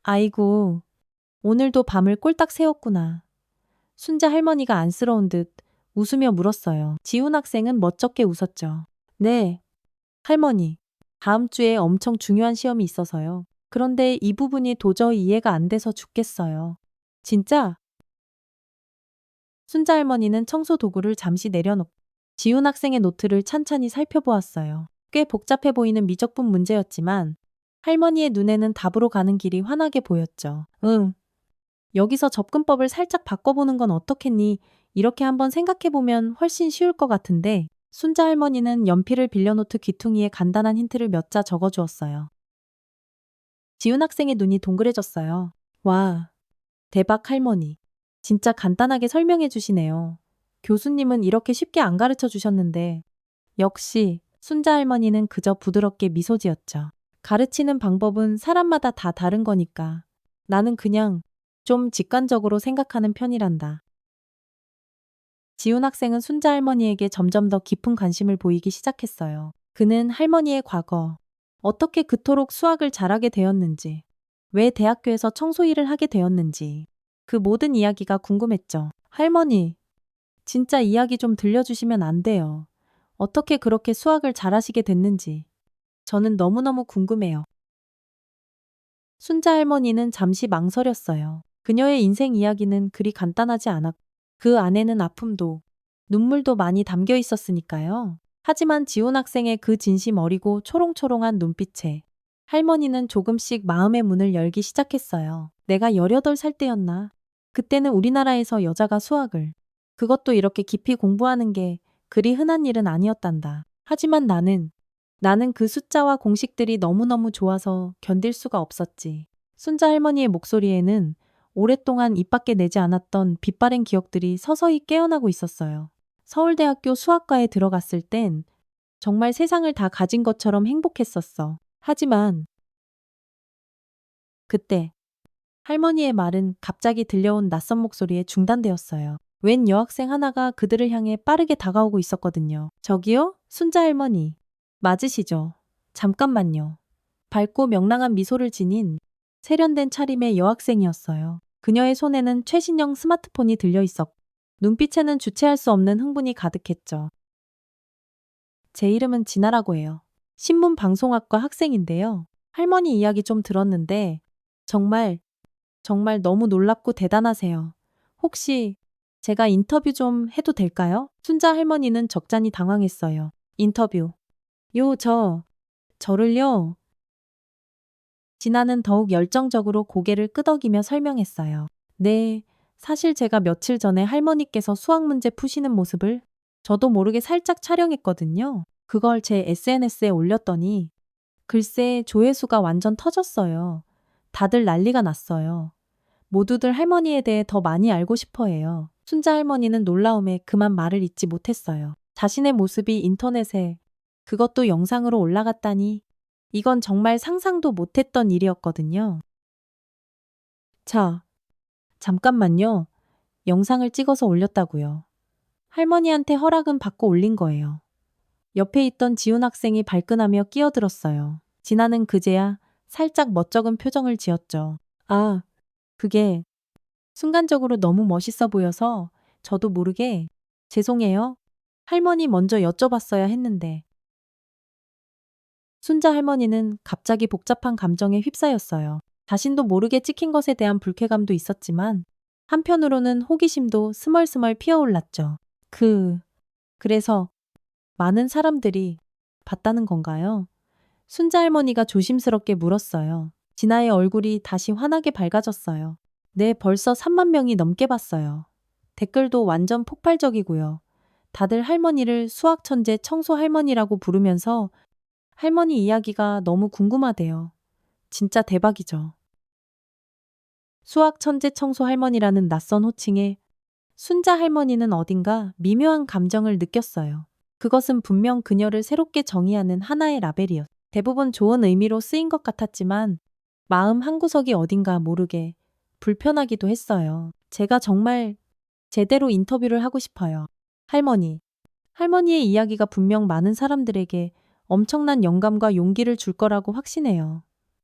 아이고, 오늘도 밤을 꼴딱 새웠구나. 순자 할머니가 안쓰러운 듯 웃으며 물었어요. 지훈 학생은 멋쩍게 웃었죠. 네, 할머니. 다음 주에 엄청 중요한 시험이 있어서요. 그런데 이 부분이 도저히 이해가 안 돼서 죽겠어요. 진짜? 순자 할머니는 청소 도구를 잠시 내려놓고 지훈 학생의 노트를 찬찬히 살펴보았어요. 꽤 복잡해 보이는 미적분 문제였지만 할머니의 눈에는 답으로 가는 길이 환하게 보였죠. 응. 여기서 접근법을 살짝 바꿔보는 건 어떻겠니? 이렇게 한번 생각해보면 훨씬 쉬울 것 같은데 순자 할머니는 연필을 빌려 노트 귀퉁이에 간단한 힌트를 몇 자 적어주었어요. 지훈 학생의 눈이 동그래졌어요. 와, 대박 할머니. 진짜 간단하게 설명해 주시네요. 교수님은 이렇게 쉽게 안 가르쳐 주셨는데 역시 순자 할머니는 그저 부드럽게 미소 지었죠. 가르치는 방법은 사람마다 다 다른 거니까. 나는 그냥 좀 직관적으로 생각하는 편이란다. 지훈 학생은 순자 할머니에게 점점 더 깊은 관심을 보이기 시작했어요. 그는 할머니의 과거, 어떻게 그토록 수학을 잘하게 되었는지, 왜 대학교에서 청소 일을 하게 되었는지, 그 모든 이야기가 궁금했죠. 할머니, 진짜 이야기 좀 들려주시면 안 돼요. 어떻게 그렇게 수학을 잘하시게 됐는지. 저는 너무너무 궁금해요. 순자 할머니는 잠시 망설였어요. 그녀의 인생 이야기는 그리 간단하지 않았고 그 안에는 아픔도 눈물도 많이 담겨 있었으니까요. 하지만 지훈 학생의 그 진심 어리고 초롱초롱한 눈빛에 할머니는 조금씩 마음의 문을 열기 시작했어요. 내가 18살 때였나? 그때는 우리나라에서 여자가 수학을 그것도 이렇게 깊이 공부하는 게 그리 흔한 일은 아니었단다. 하지만 나는 그 숫자와 공식들이 너무너무 좋아서 견딜 수가 없었지. 순자 할머니의 목소리에는 오랫동안 입 밖에 내지 않았던 빛바랜 기억들이 서서히 깨어나고 있었어요. 서울대학교 수학과에 들어갔을 땐 정말 세상을 다 가진 것처럼 행복했었어. 하지만 그때 할머니의 말은 갑자기 들려온 낯선 목소리에 중단되었어요. 웬 여학생 하나가 그들을 향해 빠르게 다가오고 있었거든요. 저기요? 순자 할머니. 맞으시죠? 잠깐만요. 밝고 명랑한 미소를 지닌 세련된 차림의 여학생이었어요. 그녀의 손에는 최신형 스마트폰이 들려 있었고 눈빛에는 주체할 수 없는 흥분이 가득했죠. 제 이름은 진아라고 해요. 신문방송학과 학생인데요. 할머니 이야기 좀 들었는데 정말 너무 놀랍고 대단하세요. 혹시 제가 인터뷰 좀 해도 될까요? 순자 할머니는 적잖이 당황했어요. 인터뷰. 저를요? 진아는 더욱 열정적으로 고개를 끄덕이며 설명했어요. 네, 사실 제가 며칠 전에 할머니께서 수학 문제 푸시는 모습을 저도 모르게 살짝 촬영했거든요. 그걸 제 SNS에 올렸더니 글쎄 조회수가 완전 터졌어요. 다들 난리가 났어요. 모두들 할머니에 대해 더 많이 알고 싶어 해요. 순자 할머니는 놀라움에 그만 말을 잇지 못했어요. 자신의 모습이 인터넷에 그것도 영상으로 올라갔다니 이건 정말 상상도 못했던 일이었거든요. 자, 잠깐만요. 영상을 찍어서 올렸다고요. 할머니한테 허락은 받고 올린 거예요. 옆에 있던 지훈 학생이 발끈하며 끼어들었어요. 진아는 그제야 살짝 멋쩍은 표정을 지었죠. 아, 그게 순간적으로 너무 멋있어 보여서 저도 모르게 죄송해요. 할머니 먼저 여쭤봤어야 했는데. 순자 할머니는 갑자기 복잡한 감정에 휩싸였어요. 자신도 모르게 찍힌 것에 대한 불쾌감도 있었지만 한편으로는 호기심도 스멀스멀 피어올랐죠. 그래서 많은 사람들이 봤다는 건가요? 순자 할머니가 조심스럽게 물었어요. 진아의 얼굴이 다시 환하게 밝아졌어요. 네, 벌써 3만 명이 넘게 봤어요. 댓글도 완전 폭발적이고요. 다들 할머니를 수학 천재 청소 할머니라고 부르면서 할머니 이야기가 너무 궁금하대요. 진짜 대박이죠. 수학 천재 청소 할머니라는 낯선 호칭에 순자 할머니는 어딘가 미묘한 감정을 느꼈어요. 그것은 분명 그녀를 새롭게 정의하는 하나의 라벨이었. 대부분 좋은 의미로 쓰인 것 같았지만 마음 한구석이 어딘가 모르게 불편하기도 했어요. 제가 정말 제대로 인터뷰를 하고 싶어요. 할머니. 할머니의 이야기가 분명 많은 사람들에게 엄청난 영감과 용기를 줄 거라고 확신해요.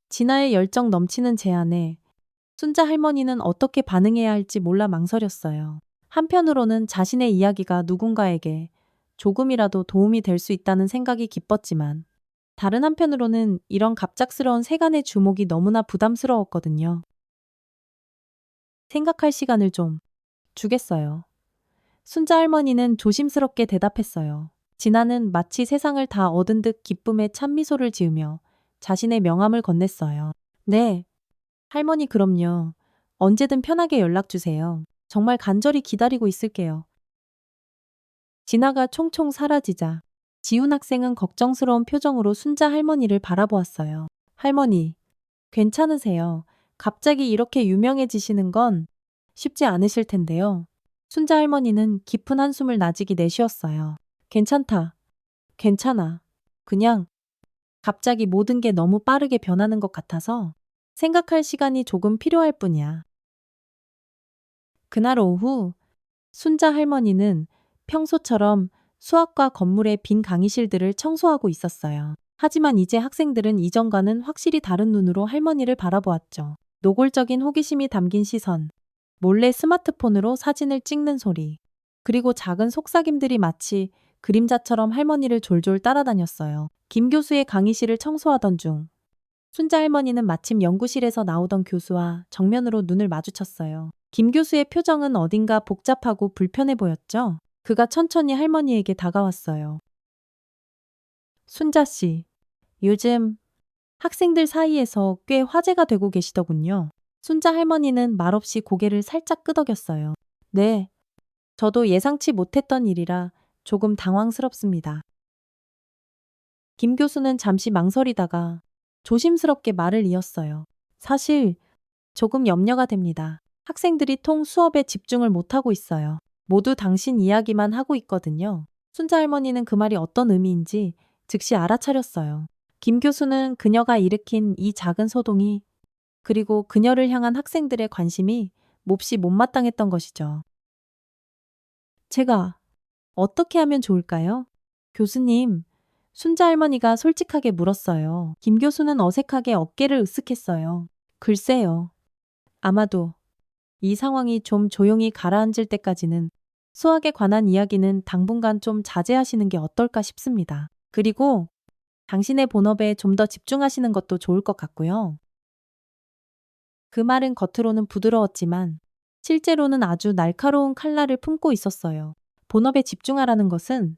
진아의 열정 넘치는 제안에 순자 할머니는 어떻게 반응해야 할지 몰라 망설였어요. 한편으로는 자신의 이야기가 누군가에게 조금이라도 도움이 될 수 있다는 생각이 기뻤지만 다른 한편으로는 이런 갑작스러운 세간의 주목이 너무나 부담스러웠거든요. 생각할 시간을 좀 주겠어요. 순자 할머니는 조심스럽게 대답했어요. 진아는 마치 세상을 다 얻은 듯 기쁨에 찬미소를 지으며 자신의 명함을 건넸어요. 네, 할머니 그럼요. 언제든 편하게 연락 주세요. 정말 간절히 기다리고 있을게요. 진아가 총총 사라지자 지훈 학생은 걱정스러운 표정으로 순자 할머니를 바라보았어요. 할머니, 괜찮으세요? 갑자기 이렇게 유명해지시는 건 쉽지 않으실 텐데요. 순자 할머니는 깊은 한숨을 나직이 내쉬었어요. 괜찮다. 괜찮아. 그냥 갑자기 모든 게 너무 빠르게 변하는 것 같아서 생각할 시간이 조금 필요할 뿐이야. 그날 오후 순자 할머니는 평소처럼 수학과 건물의 빈 강의실들을 청소하고 있었어요. 하지만 이제 학생들은 이전과는 확실히 다른 눈으로 할머니를 바라보았죠. 노골적인 호기심이 담긴 시선, 몰래 스마트폰으로 사진을 찍는 소리, 그리고 작은 속삭임들이 마치 그림자처럼 할머니를 졸졸 따라다녔어요. 김 교수의 강의실을 청소하던 중 순자 할머니는 마침 연구실에서 나오던 교수와 정면으로 눈을 마주쳤어요. 김 교수의 표정은 어딘가 복잡하고 불편해 보였죠. 그가 천천히 할머니에게 다가왔어요. 순자 씨, 요즘 학생들 사이에서 꽤 화제가 되고 계시더군요. 순자 할머니는 말없이 고개를 살짝 끄덕였어요. 네, 저도 예상치 못했던 일이라 조금 당황스럽습니다. 김 교수는 잠시 망설이다가 조심스럽게 말을 이었어요. 사실 조금 염려가 됩니다. 학생들이 통 수업에 집중을 못하고 있어요. 모두 당신 이야기만 하고 있거든요. 순자 할머니는 그 말이 어떤 의미인지 즉시 알아차렸어요. 김 교수는 그녀가 일으킨 이 작은 소동이 그리고 그녀를 향한 학생들의 관심이 몹시 못마땅했던 것이죠. 제가 어떻게 하면 좋을까요? 교수님, 순자 할머니가 솔직하게 물었어요. 김 교수는 어색하게 어깨를 으쓱했어요. 글쎄요. 아마도 이 상황이 좀 조용히 가라앉을 때까지는 수학에 관한 이야기는 당분간 좀 자제하시는 게 어떨까 싶습니다. 그리고 당신의 본업에 좀 더 집중하시는 것도 좋을 것 같고요. 그 말은 겉으로는 부드러웠지만 실제로는 아주 날카로운 칼날을 품고 있었어요. 본업에 집중하라는 것은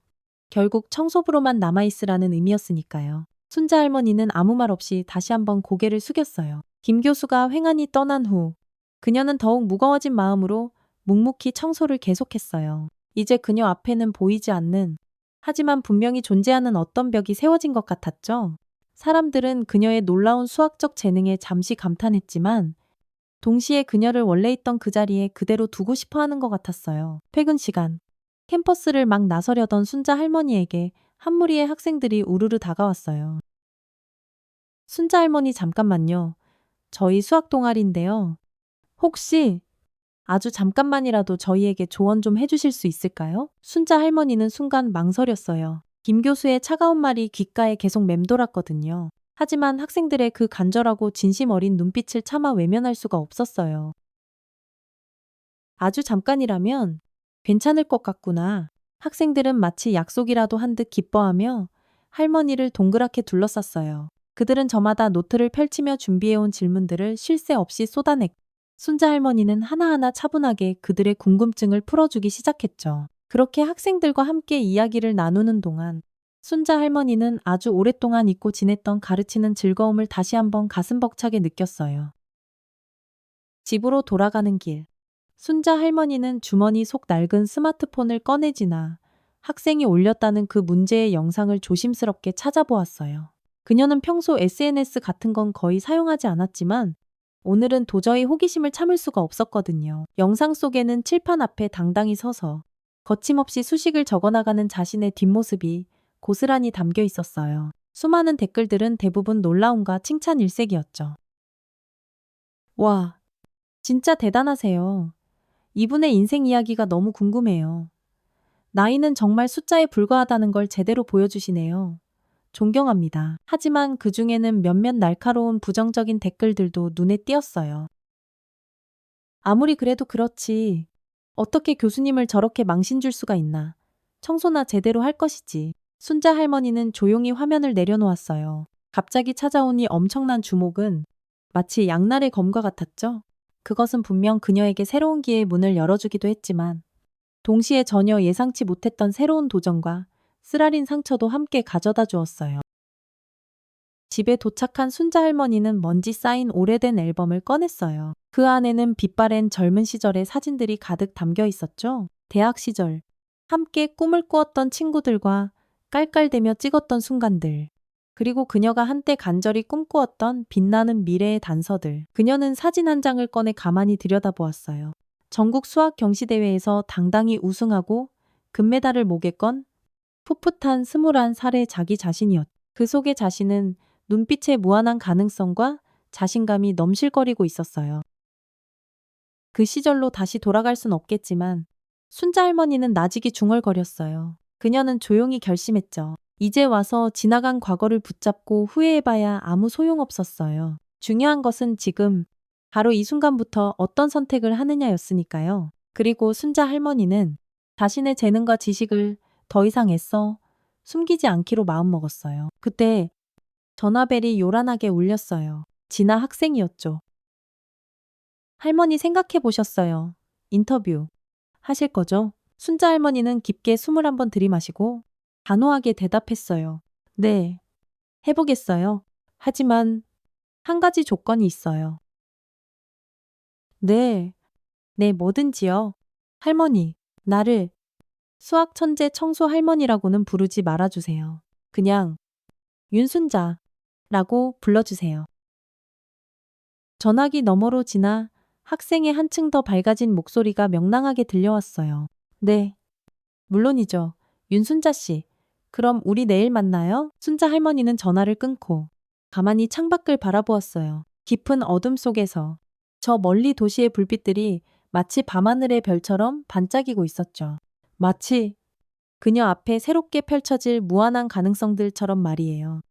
결국 청소부로만 남아있으라는 의미였으니까요. 순자 할머니는 아무 말 없이 다시 한번 고개를 숙였어요. 김 교수가 횡하니 떠난 후 그녀는 더욱 무거워진 마음으로 묵묵히 청소를 계속했어요. 이제 그녀 앞에는 보이지 않는 하지만 분명히 존재하는 어떤 벽이 세워진 것 같았죠. 사람들은 그녀의 놀라운 수학적 재능에 잠시 감탄했지만 동시에 그녀를 원래 있던 그 자리에 그대로 두고 싶어 하는 것 같았어요. 퇴근 시간. 캠퍼스를 막 나서려던 순자 할머니에게 한 무리의 학생들이 우르르 다가왔어요. 순자 할머니 잠깐만요. 저희 수학 동아리인데요. 혹시 아주 잠깐만이라도 저희에게 조언 좀 해주실 수 있을까요? 순자 할머니는 순간 망설였어요. 김 교수의 차가운 말이 귓가에 계속 맴돌았거든요. 하지만 학생들의 그 간절하고 진심 어린 눈빛을 차마 외면할 수가 없었어요. 아주 잠깐이라면 괜찮을 것 같구나. 학생들은 마치 약속이라도 한 듯 기뻐하며 할머니를 동그랗게 둘러쌌어요. 그들은 저마다 노트를 펼치며 준비해온 질문들을 쉴 새 없이 쏟아냈고 순자 할머니는 하나하나 차분하게 그들의 궁금증을 풀어주기 시작했죠. 그렇게 학생들과 함께 이야기를 나누는 동안 순자 할머니는 아주 오랫동안 잊고 지냈던 가르치는 즐거움을 다시 한번 가슴 벅차게 느꼈어요. 집으로 돌아가는 길. 순자 할머니는 주머니 속 낡은 스마트폰을 꺼내지나 학생이 올렸다는 그 문제의 영상을 조심스럽게 찾아보았어요. 그녀는 평소 SNS 같은 건 거의 사용하지 않았지만 오늘은 도저히 호기심을 참을 수가 없었거든요. 영상 속에는 칠판 앞에 당당히 서서 거침없이 수식을 적어나가는 자신의 뒷모습이 고스란히 담겨 있었어요. 수많은 댓글들은 대부분 놀라움과 칭찬 일색이었죠. 와, 진짜 대단하세요. 이분의 인생 이야기가 너무 궁금해요. 나이는 정말 숫자에 불과하다는 걸 제대로 보여주시네요. 존경합니다. 하지만 그 중에는 몇몇 날카로운 부정적인 댓글들도 눈에 띄었어요. 아무리 그래도 그렇지. 어떻게 교수님을 저렇게 망신 줄 수가 있나. 청소나 제대로 할 것이지. 순자 할머니는 조용히 화면을 내려놓았어요. 갑자기 찾아온 이 엄청난 주목은 마치 양날의 검과 같았죠. 그것은 분명 그녀에게 새로운 기회의 문을 열어주기도 했지만 동시에 전혀 예상치 못했던 새로운 도전과 쓰라린 상처도 함께 가져다 주었어요. 집에 도착한 순자 할머니는 먼지 쌓인 오래된 앨범을 꺼냈어요. 그 안에는 빛바랜 젊은 시절의 사진들이 가득 담겨 있었죠. 대학 시절, 함께 꿈을 꾸었던 친구들과 깔깔대며 찍었던 순간들. 그리고 그녀가 한때 간절히 꿈꾸었던 빛나는 미래의 단서들. 그녀는 사진 한 장을 꺼내 가만히 들여다보았어요. 전국 수학 경시대회에서 당당히 우승하고 금메달을 목에 건 풋풋한 21살의 자기 자신이었죠. 그 속의 자신은 눈빛에 무한한 가능성과 자신감이 넘실거리고 있었어요. 그 시절로 다시 돌아갈 순 없겠지만 순자 할머니는 나직이 중얼거렸어요. 그녀는 조용히 결심했죠. 이제 와서 지나간 과거를 붙잡고 후회해봐야 아무 소용없었어요. 중요한 것은 지금, 바로 이 순간부터 어떤 선택을 하느냐였으니까요. 그리고 순자 할머니는 자신의 재능과 지식을 더 이상 애써 숨기지 않기로 마음먹었어요. 그때 전화벨이 요란하게 울렸어요. 진아 학생이었죠. 할머니 생각해 보셨어요. 인터뷰 하실 거죠? 순자 할머니는 깊게 숨을 한번 들이마시고 단호하게 대답했어요. 네, 해보겠어요. 하지만 한 가지 조건이 있어요. 네, 네, 뭐든지요. 할머니, 나를 수학 천재 청소 할머니라고는 부르지 말아주세요. 그냥 윤순자라고 불러주세요. 전화기 너머로 지나 학생의 한층 더 밝아진 목소리가 명랑하게 들려왔어요. 네, 물론이죠. 윤순자 씨. 그럼 우리 내일 만나요? 순자 할머니는 전화를 끊고 가만히 창밖을 바라보았어요. 깊은 어둠 속에서 저 멀리 도시의 불빛들이 마치 밤하늘의 별처럼 반짝이고 있었죠. 마치 그녀 앞에 새롭게 펼쳐질 무한한 가능성들처럼 말이에요.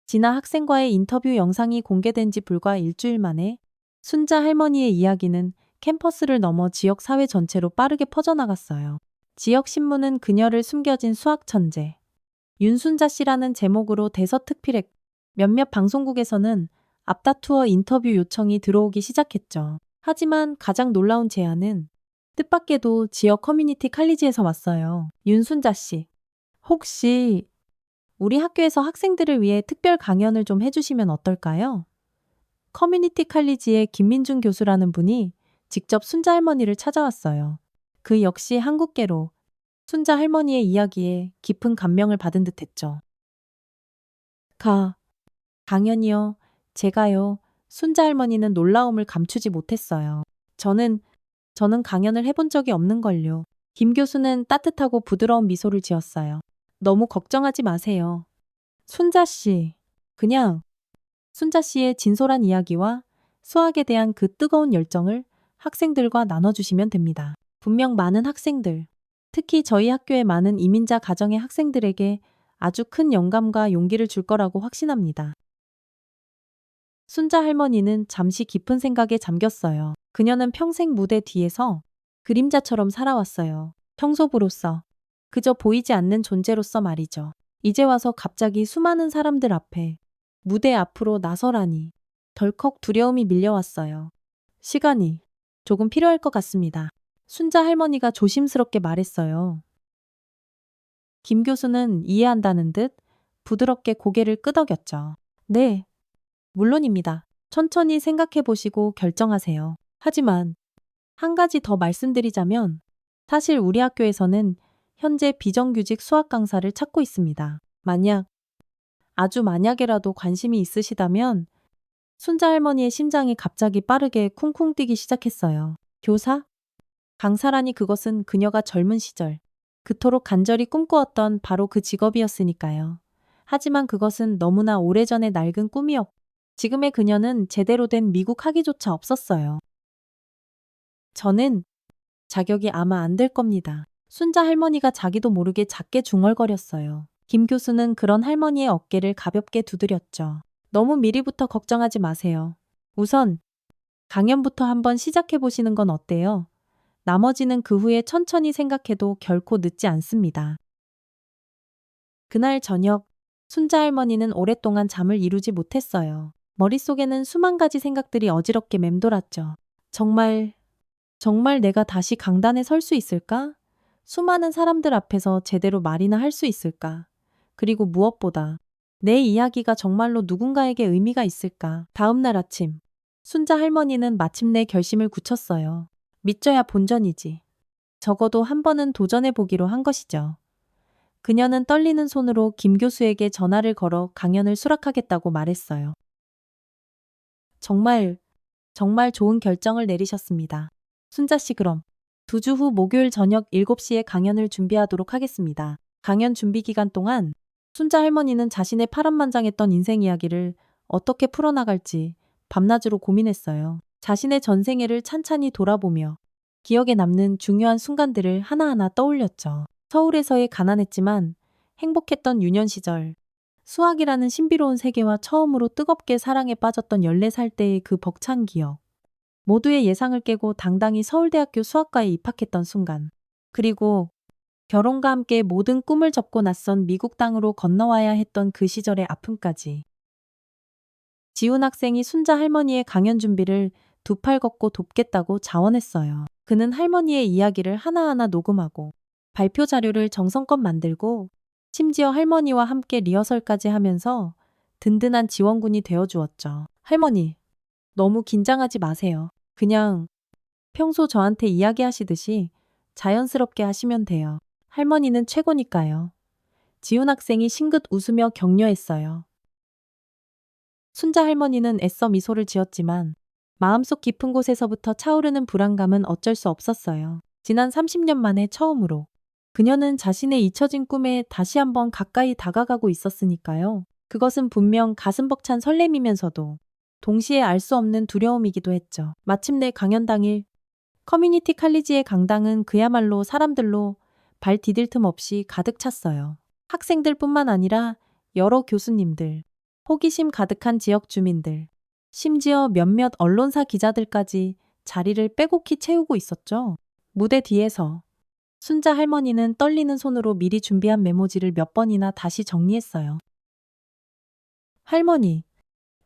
진아 학생과의 인터뷰 영상이 공개된 지 불과 일주일 만에 순자 할머니의 이야기는 캠퍼스를 넘어 지역 사회 전체로 빠르게 퍼져나갔어요. 지역 신문은 그녀를 숨겨진 수학 천재 윤순자 씨라는 제목으로 대서특필했고 몇몇 방송국에서는 앞다투어 인터뷰 요청이 들어오기 시작했죠. 하지만 가장 놀라운 제안은 뜻밖에도 지역 커뮤니티 칼리지에서 왔어요. 윤순자 씨, 혹시 우리 학교에서 학생들을 위해 특별 강연을 좀 해주시면 어떨까요? 커뮤니티 칼리지의 김민중 교수라는 분이 직접 순자 할머니를 찾아왔어요. 그 역시 한국계로 순자 할머니의 이야기에 깊은 감명을 받은 듯했죠. 강연이요. 제가요. 순자 할머니는 놀라움을 감추지 못했어요. 저는 강연을 해본 적이 없는걸요. 김 교수는 따뜻하고 부드러운 미소를 지었어요. 너무 걱정하지 마세요. 순자 씨. 그냥 순자 씨의 진솔한 이야기와 수학에 대한 그 뜨거운 열정을 학생들과 나눠주시면 됩니다. 분명 많은 학생들, 특히 저희 학교의 많은 이민자 가정의 학생들에게 아주 큰 영감과 용기를 줄 거라고 확신합니다. 순자 할머니는 잠시 깊은 생각에 잠겼어요. 그녀는 평생 무대 뒤에서 그림자처럼 살아왔어요. 평소부로서, 그저 보이지 않는 존재로서 말이죠. 이제 와서 갑자기 수많은 사람들 앞에 무대 앞으로 나서라니 덜컥 두려움이 밀려왔어요. 시간이 조금 필요할 것 같습니다. 순자 할머니가 조심스럽게 말했어요. 김 교수는 이해한다는 듯 부드럽게 고개를 끄덕였죠. 네, 물론입니다. 천천히 생각해 보시고 결정하세요. 하지만 한 가지 더 말씀드리자면 사실 우리 학교에서는 현재 비정규직 수학 강사를 찾고 있습니다. 아주 만약에라도 관심이 있으시다면 순자 할머니의 심장이 갑자기 빠르게 쿵쿵 뛰기 시작했어요. 교사? 강사라니 그것은 그녀가 젊은 시절 그토록 간절히 꿈꾸었던 바로 그 직업이었으니까요. 하지만 그것은 너무나 오래전의 낡은 꿈이었고 지금의 그녀는 제대로 된 미국 학위조차 없었어요. 저는 자격이 아마 안 될 겁니다. 순자 할머니가 자기도 모르게 작게 중얼거렸어요. 김 교수는 그런 할머니의 어깨를 가볍게 두드렸죠. 너무 미리부터 걱정하지 마세요. 우선 강연부터 한번 시작해 보시는 건 어때요? 나머지는 그 후에 천천히 생각해도 결코 늦지 않습니다. 그날 저녁, 순자 할머니는 오랫동안 잠을 이루지 못했어요. 머릿속에는 수만 가지 생각들이 어지럽게 맴돌았죠. 정말 내가 다시 강단에 설 수 있을까? 수많은 사람들 앞에서 제대로 말이나 할 수 있을까? 그리고 무엇보다 내 이야기가 정말로 누군가에게 의미가 있을까? 다음 날 아침, 순자 할머니는 마침내 결심을 굳혔어요. 믿져야 본전이지. 적어도 한 번은 도전해 보기로 한 것이죠. 그녀는 떨리는 손으로 김 교수에게 전화를 걸어 강연을 수락하겠다고 말했어요. 정말, 정말 좋은 결정을 내리셨습니다. 순자 씨 그럼 2주 후 목요일 저녁 7시에 강연을 준비하도록 하겠습니다. 강연 준비 기간 동안 순자 할머니는 자신의 파란만장했던 인생 이야기를 어떻게 풀어나갈지 밤낮으로 고민했어요. 자신의 전생애를 찬찬히 돌아보며 기억에 남는 중요한 순간들을 하나하나 떠올렸죠. 서울에서의 가난했지만 행복했던 유년 시절, 수학이라는 신비로운 세계와 처음으로 뜨겁게 사랑에 빠졌던 14살 때의 그 벅찬 기억. 모두의 예상을 깨고 당당히 서울대학교 수학과에 입학했던 순간. 그리고 결혼과 함께 모든 꿈을 접고 낯선 미국 땅으로 건너와야 했던 그 시절의 아픔까지. 지훈 학생이 순자 할머니의 강연 준비를 두 팔 걷고 돕겠다고 자원했어요. 그는 할머니의 이야기를 하나하나 녹음하고 발표 자료를 정성껏 만들고 심지어 할머니와 함께 리허설까지 하면서 든든한 지원군이 되어주었죠. 할머니, 너무 긴장하지 마세요. 그냥 평소 저한테 이야기하시듯이 자연스럽게 하시면 돼요. 할머니는 최고니까요. 지훈 학생이 싱긋 웃으며 격려했어요. 순자 할머니는 애써 미소를 지었지만 마음속 깊은 곳에서부터 차오르는 불안감은 어쩔 수 없었어요. 지난 30년 만에 처음으로 그녀는 자신의 잊혀진 꿈에 다시 한번 가까이 다가가고 있었으니까요. 그것은 분명 가슴 벅찬 설렘이면서도 동시에 알 수 없는 두려움이기도 했죠. 마침내 강연 당일 커뮤니티 칼리지의 강당은 그야말로 사람들로 발 디딜 틈 없이 가득 찼어요. 학생들뿐만 아니라 여러 교수님들, 호기심 가득한 지역 주민들, 심지어 몇몇 언론사 기자들까지 자리를 빼곡히 채우고 있었죠. 무대 뒤에서 순자 할머니는 떨리는 손으로 미리 준비한 메모지를 몇 번이나 다시 정리했어요. 할머니,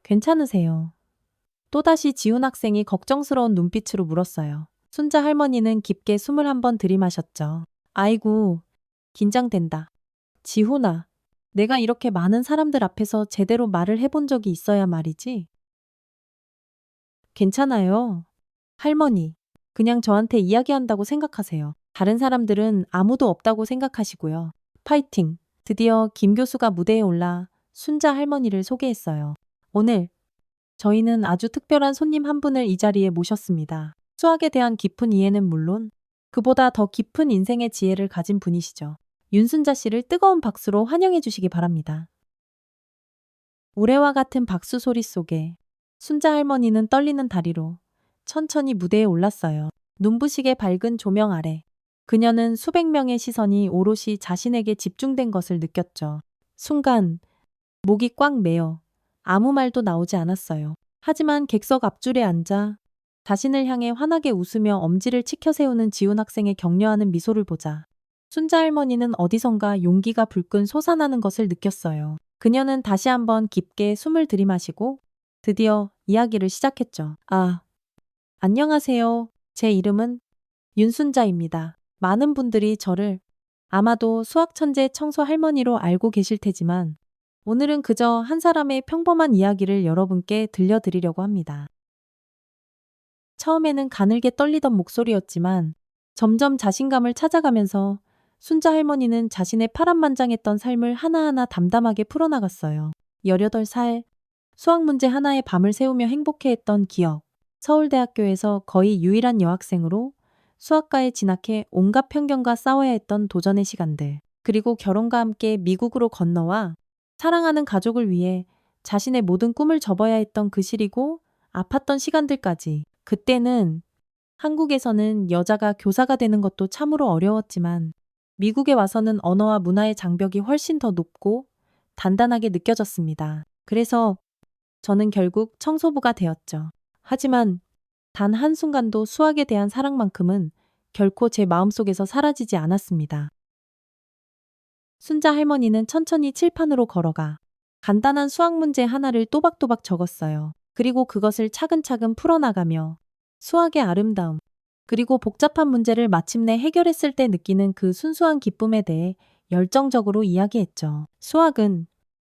괜찮으세요? 또다시 지훈 학생이 걱정스러운 눈빛으로 물었어요. 순자 할머니는 깊게 숨을 한 번 들이마셨죠. 아이고, 긴장된다. 지훈아, 내가 이렇게 많은 사람들 앞에서 제대로 말을 해본 적이 있어야 말이지. 괜찮아요. 할머니, 그냥 저한테 이야기한다고 생각하세요. 다른 사람들은 아무도 없다고 생각하시고요. 파이팅! 드디어 김 교수가 무대에 올라 순자 할머니를 소개했어요. 오늘 저희는 아주 특별한 손님 한 분을 이 자리에 모셨습니다. 수학에 대한 깊은 이해는 물론 그보다 더 깊은 인생의 지혜를 가진 분이시죠. 윤순자 씨를 뜨거운 박수로 환영해 주시기 바랍니다. 우레와 같은 박수 소리 속에 순자 할머니는 떨리는 다리로 천천히 무대에 올랐어요. 눈부시게 밝은 조명 아래 그녀는 수백 명의 시선이 오롯이 자신에게 집중된 것을 느꼈죠. 순간 목이 꽉 메어 아무 말도 나오지 않았어요. 하지만 객석 앞줄에 앉아 자신을 향해 환하게 웃으며 엄지를 치켜 세우는 지훈 학생의 격려하는 미소를 보자 순자 할머니는 어디선가 용기가 불끈 솟아나는 것을 느꼈어요. 그녀는 다시 한번 깊게 숨을 들이마시고 드디어 이야기를 시작했죠. 안녕하세요. 제 이름은 윤순자입니다. 많은 분들이 저를 아마도 수학 천재 청소 할머니로 알고 계실 테지만 오늘은 그저 한 사람의 평범한 이야기를 여러분께 들려드리려고 합니다. 처음에는 가늘게 떨리던 목소리였지만 점점 자신감을 찾아가면서 순자 할머니는 자신의 파란만장했던 삶을 하나하나 담담하게 풀어나갔어요. 18살, 수학 문제 하나에 밤을 새우며 행복해했던 기억, 서울대학교에서 거의 유일한 여학생으로 수학과에 진학해 온갖 편견과 싸워야 했던 도전의 시간들, 그리고 결혼과 함께 미국으로 건너와 사랑하는 가족을 위해 자신의 모든 꿈을 접어야 했던 그 시리고 아팠던 시간들까지. 그때는 한국에서는 여자가 교사가 되는 것도 참으로 어려웠지만 미국에 와서는 언어와 문화의 장벽이 훨씬 더 높고 단단하게 느껴졌습니다. 그래서 저는 결국 청소부가 되었죠. 하지만 단 한순간도 수학에 대한 사랑만큼은 결코 제 마음속에서 사라지지 않았습니다. 순자 할머니는 천천히 칠판으로 걸어가 간단한 수학 문제 하나를 또박또박 적었어요. 그리고 그것을 차근차근 풀어나가며 수학의 아름다움, 그리고 복잡한 문제를 마침내 해결했을 때 느끼는 그 순수한 기쁨에 대해 열정적으로 이야기했죠. 수학은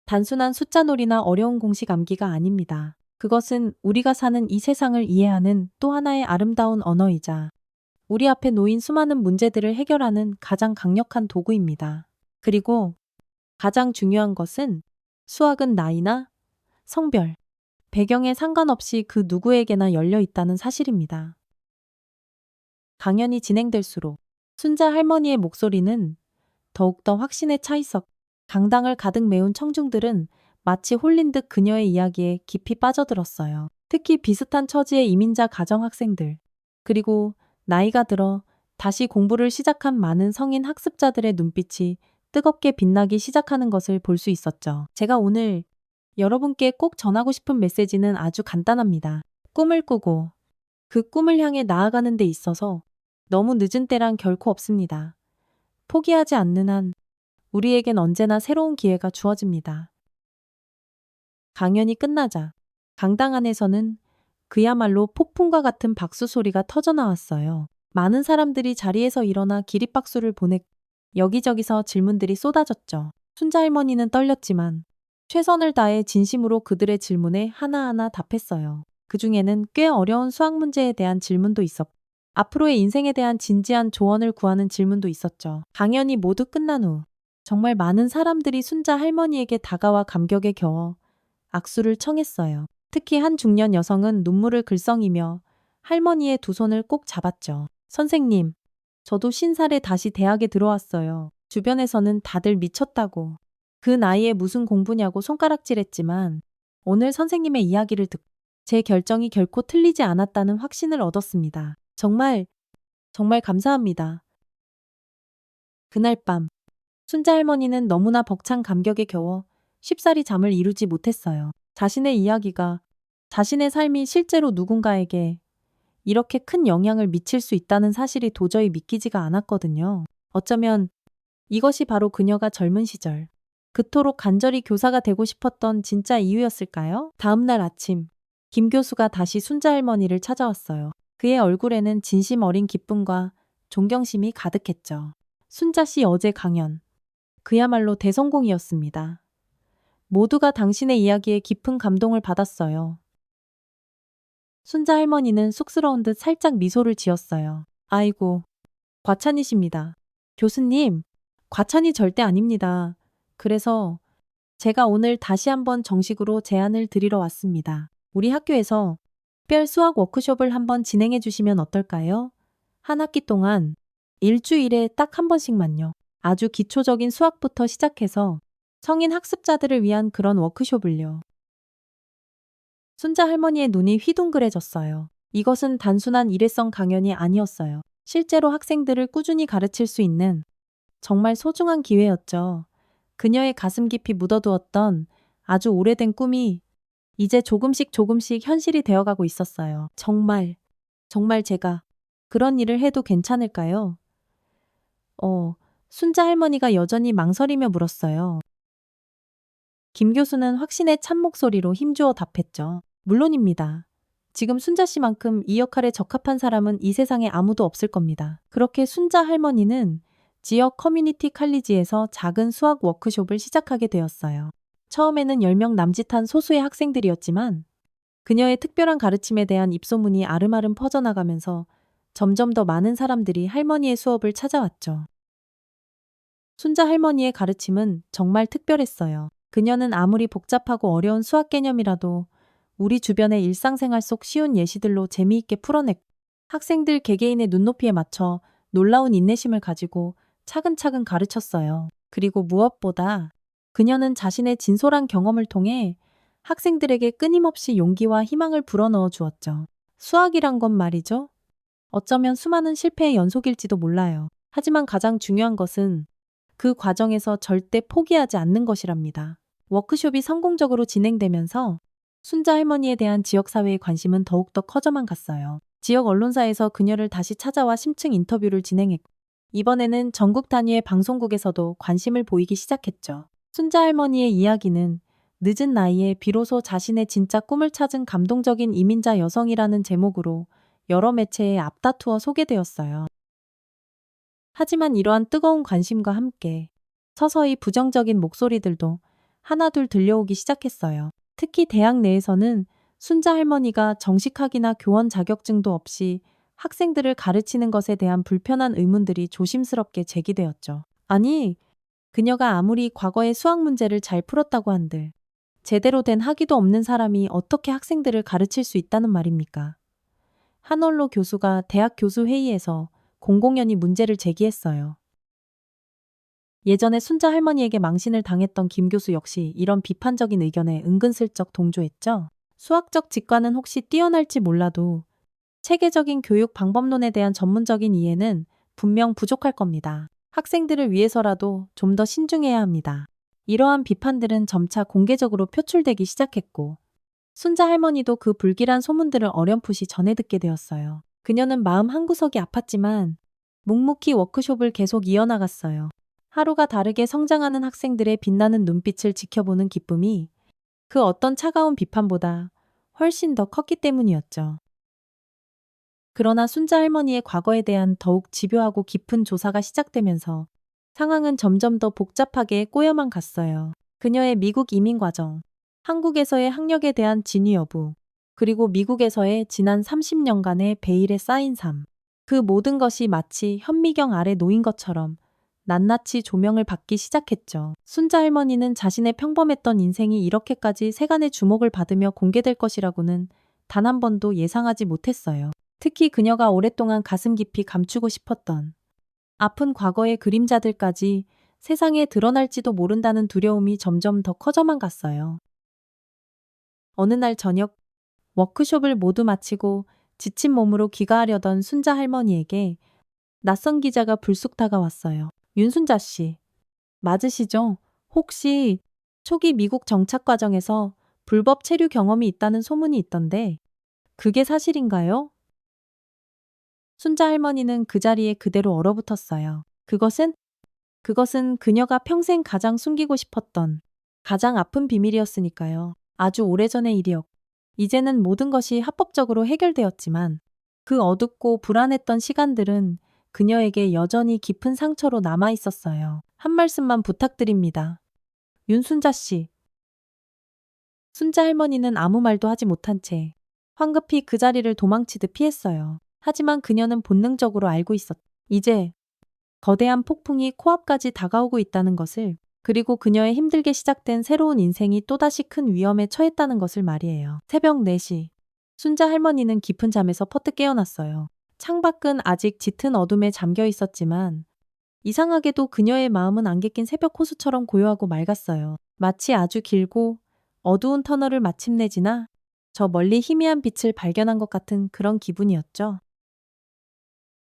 단순한 숫자놀이나 어려운 공식 암기가 아닙니다. 그것은 우리가 사는 이 세상을 이해하는 또 하나의 아름다운 언어이자 우리 앞에 놓인 수많은 문제들을 해결하는 가장 강력한 도구입니다. 그리고 가장 중요한 것은 수학은 나이나 성별, 배경에 상관없이 그 누구에게나 열려 있다는 사실입니다. 강연이 진행될수록 순자 할머니의 목소리는 더욱더 확신에 차 있었고 강당을 가득 메운 청중들은 마치 홀린 듯 그녀의 이야기에 깊이 빠져들었어요. 특히 비슷한 처지의 이민자 가정 학생들, 그리고 나이가 들어 다시 공부를 시작한 많은 성인 학습자들의 눈빛이 뜨겁게 빛나기 시작하는 것을 볼 수 있었죠. 제가 오늘 여러분께 꼭 전하고 싶은 메시지는 아주 간단합니다. 꿈을 꾸고 그 꿈을 향해 나아가는 데 있어서 너무 늦은 때란 결코 없습니다. 포기하지 않는 한 우리에겐 언제나 새로운 기회가 주어집니다. 강연이 끝나자 강당 안에서는 그야말로 폭풍과 같은 박수 소리가 터져나왔어요. 많은 사람들이 자리에서 일어나 기립박수를 보냈고 여기저기서 질문들이 쏟아졌죠. 순자 할머니는 떨렸지만 최선을 다해 진심으로 그들의 질문에 하나하나 답했어요. 그 중에는 꽤 어려운 수학 문제에 대한 질문도 있었고 앞으로의 인생에 대한 진지한 조언을 구하는 질문도 있었죠. 강연이 모두 끝난 후 정말 많은 사람들이 순자 할머니에게 다가와 감격에 겨워 악수를 청했어요. 특히 한 중년 여성은 눈물을 글썽이며 할머니의 두 손을 꼭 잡았죠. 선생님, 저도 50살에 다시 대학에 들어왔어요. 주변에서는 다들 미쳤다고. 그 나이에 무슨 공부냐고 손가락질했지만 오늘 선생님의 이야기를 듣고 제 결정이 결코 틀리지 않았다는 확신을 얻었습니다. 정말 감사합니다. 그날 밤 순자 할머니는 너무나 벅찬 감격에 겨워 쉽사리 잠을 이루지 못했어요. 자신의 이야기가, 자신의 삶이 실제로 누군가에게 이렇게 큰 영향을 미칠 수 있다는 사실이 도저히 믿기지가 않았거든요. 어쩌면 이것이 바로 그녀가 젊은 시절 그토록 간절히 교사가 되고 싶었던 진짜 이유였을까요? 다음 날 아침, 김 교수가 다시 순자 할머니를 찾아왔어요. 그의 얼굴에는 진심 어린 기쁨과 존경심이 가득했죠. 순자 씨 어제 강연, 그야말로 대성공이었습니다. 모두가 당신의 이야기에 깊은 감동을 받았어요. 순자 할머니는 쑥스러운 듯 살짝 미소를 지었어요. 아이고, 과찬이십니다. 교수님, 과찬이 절대 아닙니다. 그래서 제가 오늘 다시 한번 정식으로 제안을 드리러 왔습니다. 우리 학교에서 특별 수학 워크숍을 한번 진행해 주시면 어떨까요? 한 학기 동안 일주일에 딱 한 번씩만요. 아주 기초적인 수학부터 시작해서 성인 학습자들을 위한 그런 워크숍을요. 순자 할머니의 눈이 휘둥그레졌어요. 이것은 단순한 일회성 강연이 아니었어요. 실제로 학생들을 꾸준히 가르칠 수 있는 정말 소중한 기회였죠. 그녀의 가슴 깊이 묻어두었던 아주 오래된 꿈이 이제 조금씩 현실이 되어가고 있었어요. 정말 제가 그런 일을 해도 괜찮을까요? 순자 할머니가 여전히 망설이며 물었어요. 김 교수는 확신에 찬 목소리로 힘주어 답했죠. 물론입니다. 지금 순자 씨만큼 이 역할에 적합한 사람은 이 세상에 아무도 없을 겁니다. 그렇게 순자 할머니는 지역 커뮤니티 칼리지에서 작은 수학 워크숍을 시작하게 되었어요. 처음에는 10명 남짓한 소수의 학생들이었지만 그녀의 특별한 가르침에 대한 입소문이 아름아름 퍼져나가면서 점점 더 많은 사람들이 할머니의 수업을 찾아왔죠. 순자 할머니의 가르침은 정말 특별했어요. 그녀는 아무리 복잡하고 어려운 수학 개념이라도 우리 주변의 일상생활 속 쉬운 예시들로 재미있게 풀어냈고 학생들 개개인의 눈높이에 맞춰 놀라운 인내심을 가지고 차근차근 가르쳤어요. 그리고 무엇보다 그녀는 자신의 진솔한 경험을 통해 학생들에게 끊임없이 용기와 희망을 불어넣어 주었죠. 수학이란 건 말이죠. 어쩌면 수많은 실패의 연속일지도 몰라요. 하지만 가장 중요한 것은 그 과정에서 절대 포기하지 않는 것이랍니다. 워크숍이 성공적으로 진행되면서 순자 할머니에 대한 지역사회의 관심은 더욱더 커져만 갔어요. 지역 언론사에서 그녀를 다시 찾아와 심층 인터뷰를 진행했고 이번에는 전국 단위의 방송국에서도 관심을 보이기 시작했죠. 순자 할머니의 이야기는 늦은 나이에 비로소 자신의 진짜 꿈을 찾은 감동적인 이민자 여성이라는 제목으로 여러 매체에 앞다투어 소개되었어요. 하지만 이러한 뜨거운 관심과 함께 서서히 부정적인 목소리들도 하나둘 들려오기 시작했어요. 특히 대학 내에서는 순자 할머니가 정식학위나 교원 자격증도 없이 학생들을 가르치는 것에 대한 불편한 의문들이 조심스럽게 제기되었죠. 아니, 그녀가 아무리 과거의 수학 문제를 잘 풀었다고 한들 제대로 된 학위도 없는 사람이 어떻게 학생들을 가르칠 수 있다는 말입니까? 한원로 교수가 대학 교수 회의에서 공공연히 문제를 제기했어요. 예전에 순자 할머니에게 망신을 당했던 김 교수 역시 이런 비판적인 의견에 은근슬쩍 동조했죠. 수학적 직관은 혹시 뛰어날지 몰라도 체계적인 교육 방법론에 대한 전문적인 이해는 분명 부족할 겁니다. 학생들을 위해서라도 좀 더 신중해야 합니다. 이러한 비판들은 점차 공개적으로 표출되기 시작했고 순자 할머니도 그 불길한 소문들을 어렴풋이 전해 듣게 되었어요. 그녀는 마음 한구석이 아팠지만 묵묵히 워크숍을 계속 이어나갔어요. 하루가 다르게 성장하는 학생들의 빛나는 눈빛을 지켜보는 기쁨이 그 어떤 차가운 비판보다 훨씬 더 컸기 때문이었죠. 그러나 순자 할머니의 과거에 대한 더욱 집요하고 깊은 조사가 시작되면서 상황은 점점 더 복잡하게 꼬여만 갔어요. 그녀의 미국 이민 과정, 한국에서의 학력에 대한 진위 여부, 그리고 미국에서의 지난 30년간의 베일에 쌓인 삶. 그 모든 것이 마치 현미경 아래 놓인 것처럼 낱낱이 조명을 받기 시작했죠. 순자 할머니는 자신의 평범했던 인생이 이렇게까지 세간의 주목을 받으며 공개될 것이라고는 단 한 번도 예상하지 못했어요. 특히 그녀가 오랫동안 가슴 깊이 감추고 싶었던 아픈 과거의 그림자들까지 세상에 드러날지도 모른다는 두려움이 점점 더 커져만 갔어요. 어느 날 저녁 워크숍을 모두 마치고 지친 몸으로 귀가하려던 순자 할머니에게 낯선 기자가 불쑥 다가왔어요. 윤순자 씨, 맞으시죠? 혹시 초기 미국 정착 과정에서 불법 체류 경험이 있다는 소문이 있던데 그게 사실인가요? 순자 할머니는 그 자리에 그대로 얼어붙었어요. 그것은 그녀가 평생 가장 숨기고 싶었던 가장 아픈 비밀이었으니까요. 아주 오래전의 일이었고 이제는 모든 것이 합법적으로 해결되었지만 그 어둡고 불안했던 시간들은 그녀에게 여전히 깊은 상처로 남아 있었어요. 한 말씀만 부탁드립니다. 윤순자 씨. 순자 할머니는 아무 말도 하지 못한 채 황급히 그 자리를 도망치듯 피했어요. 하지만 그녀는 본능적으로 알고 있었다. 이제 거대한 폭풍이 코앞까지 다가오고 있다는 것을, 그리고 그녀의 힘들게 시작된 새로운 인생이 또다시 큰 위험에 처했다는 것을 말이에요. 새벽 4시. 순자 할머니는 깊은 잠에서 퍼뜩 깨어났어요. 창밖은 아직 짙은 어둠에 잠겨 있었지만 이상하게도 그녀의 마음은 안개 낀 새벽 호수처럼 고요하고 맑았어요. 마치 아주 길고 어두운 터널을 마침내 지나 저 멀리 희미한 빛을 발견한 것 같은 그런 기분이었죠.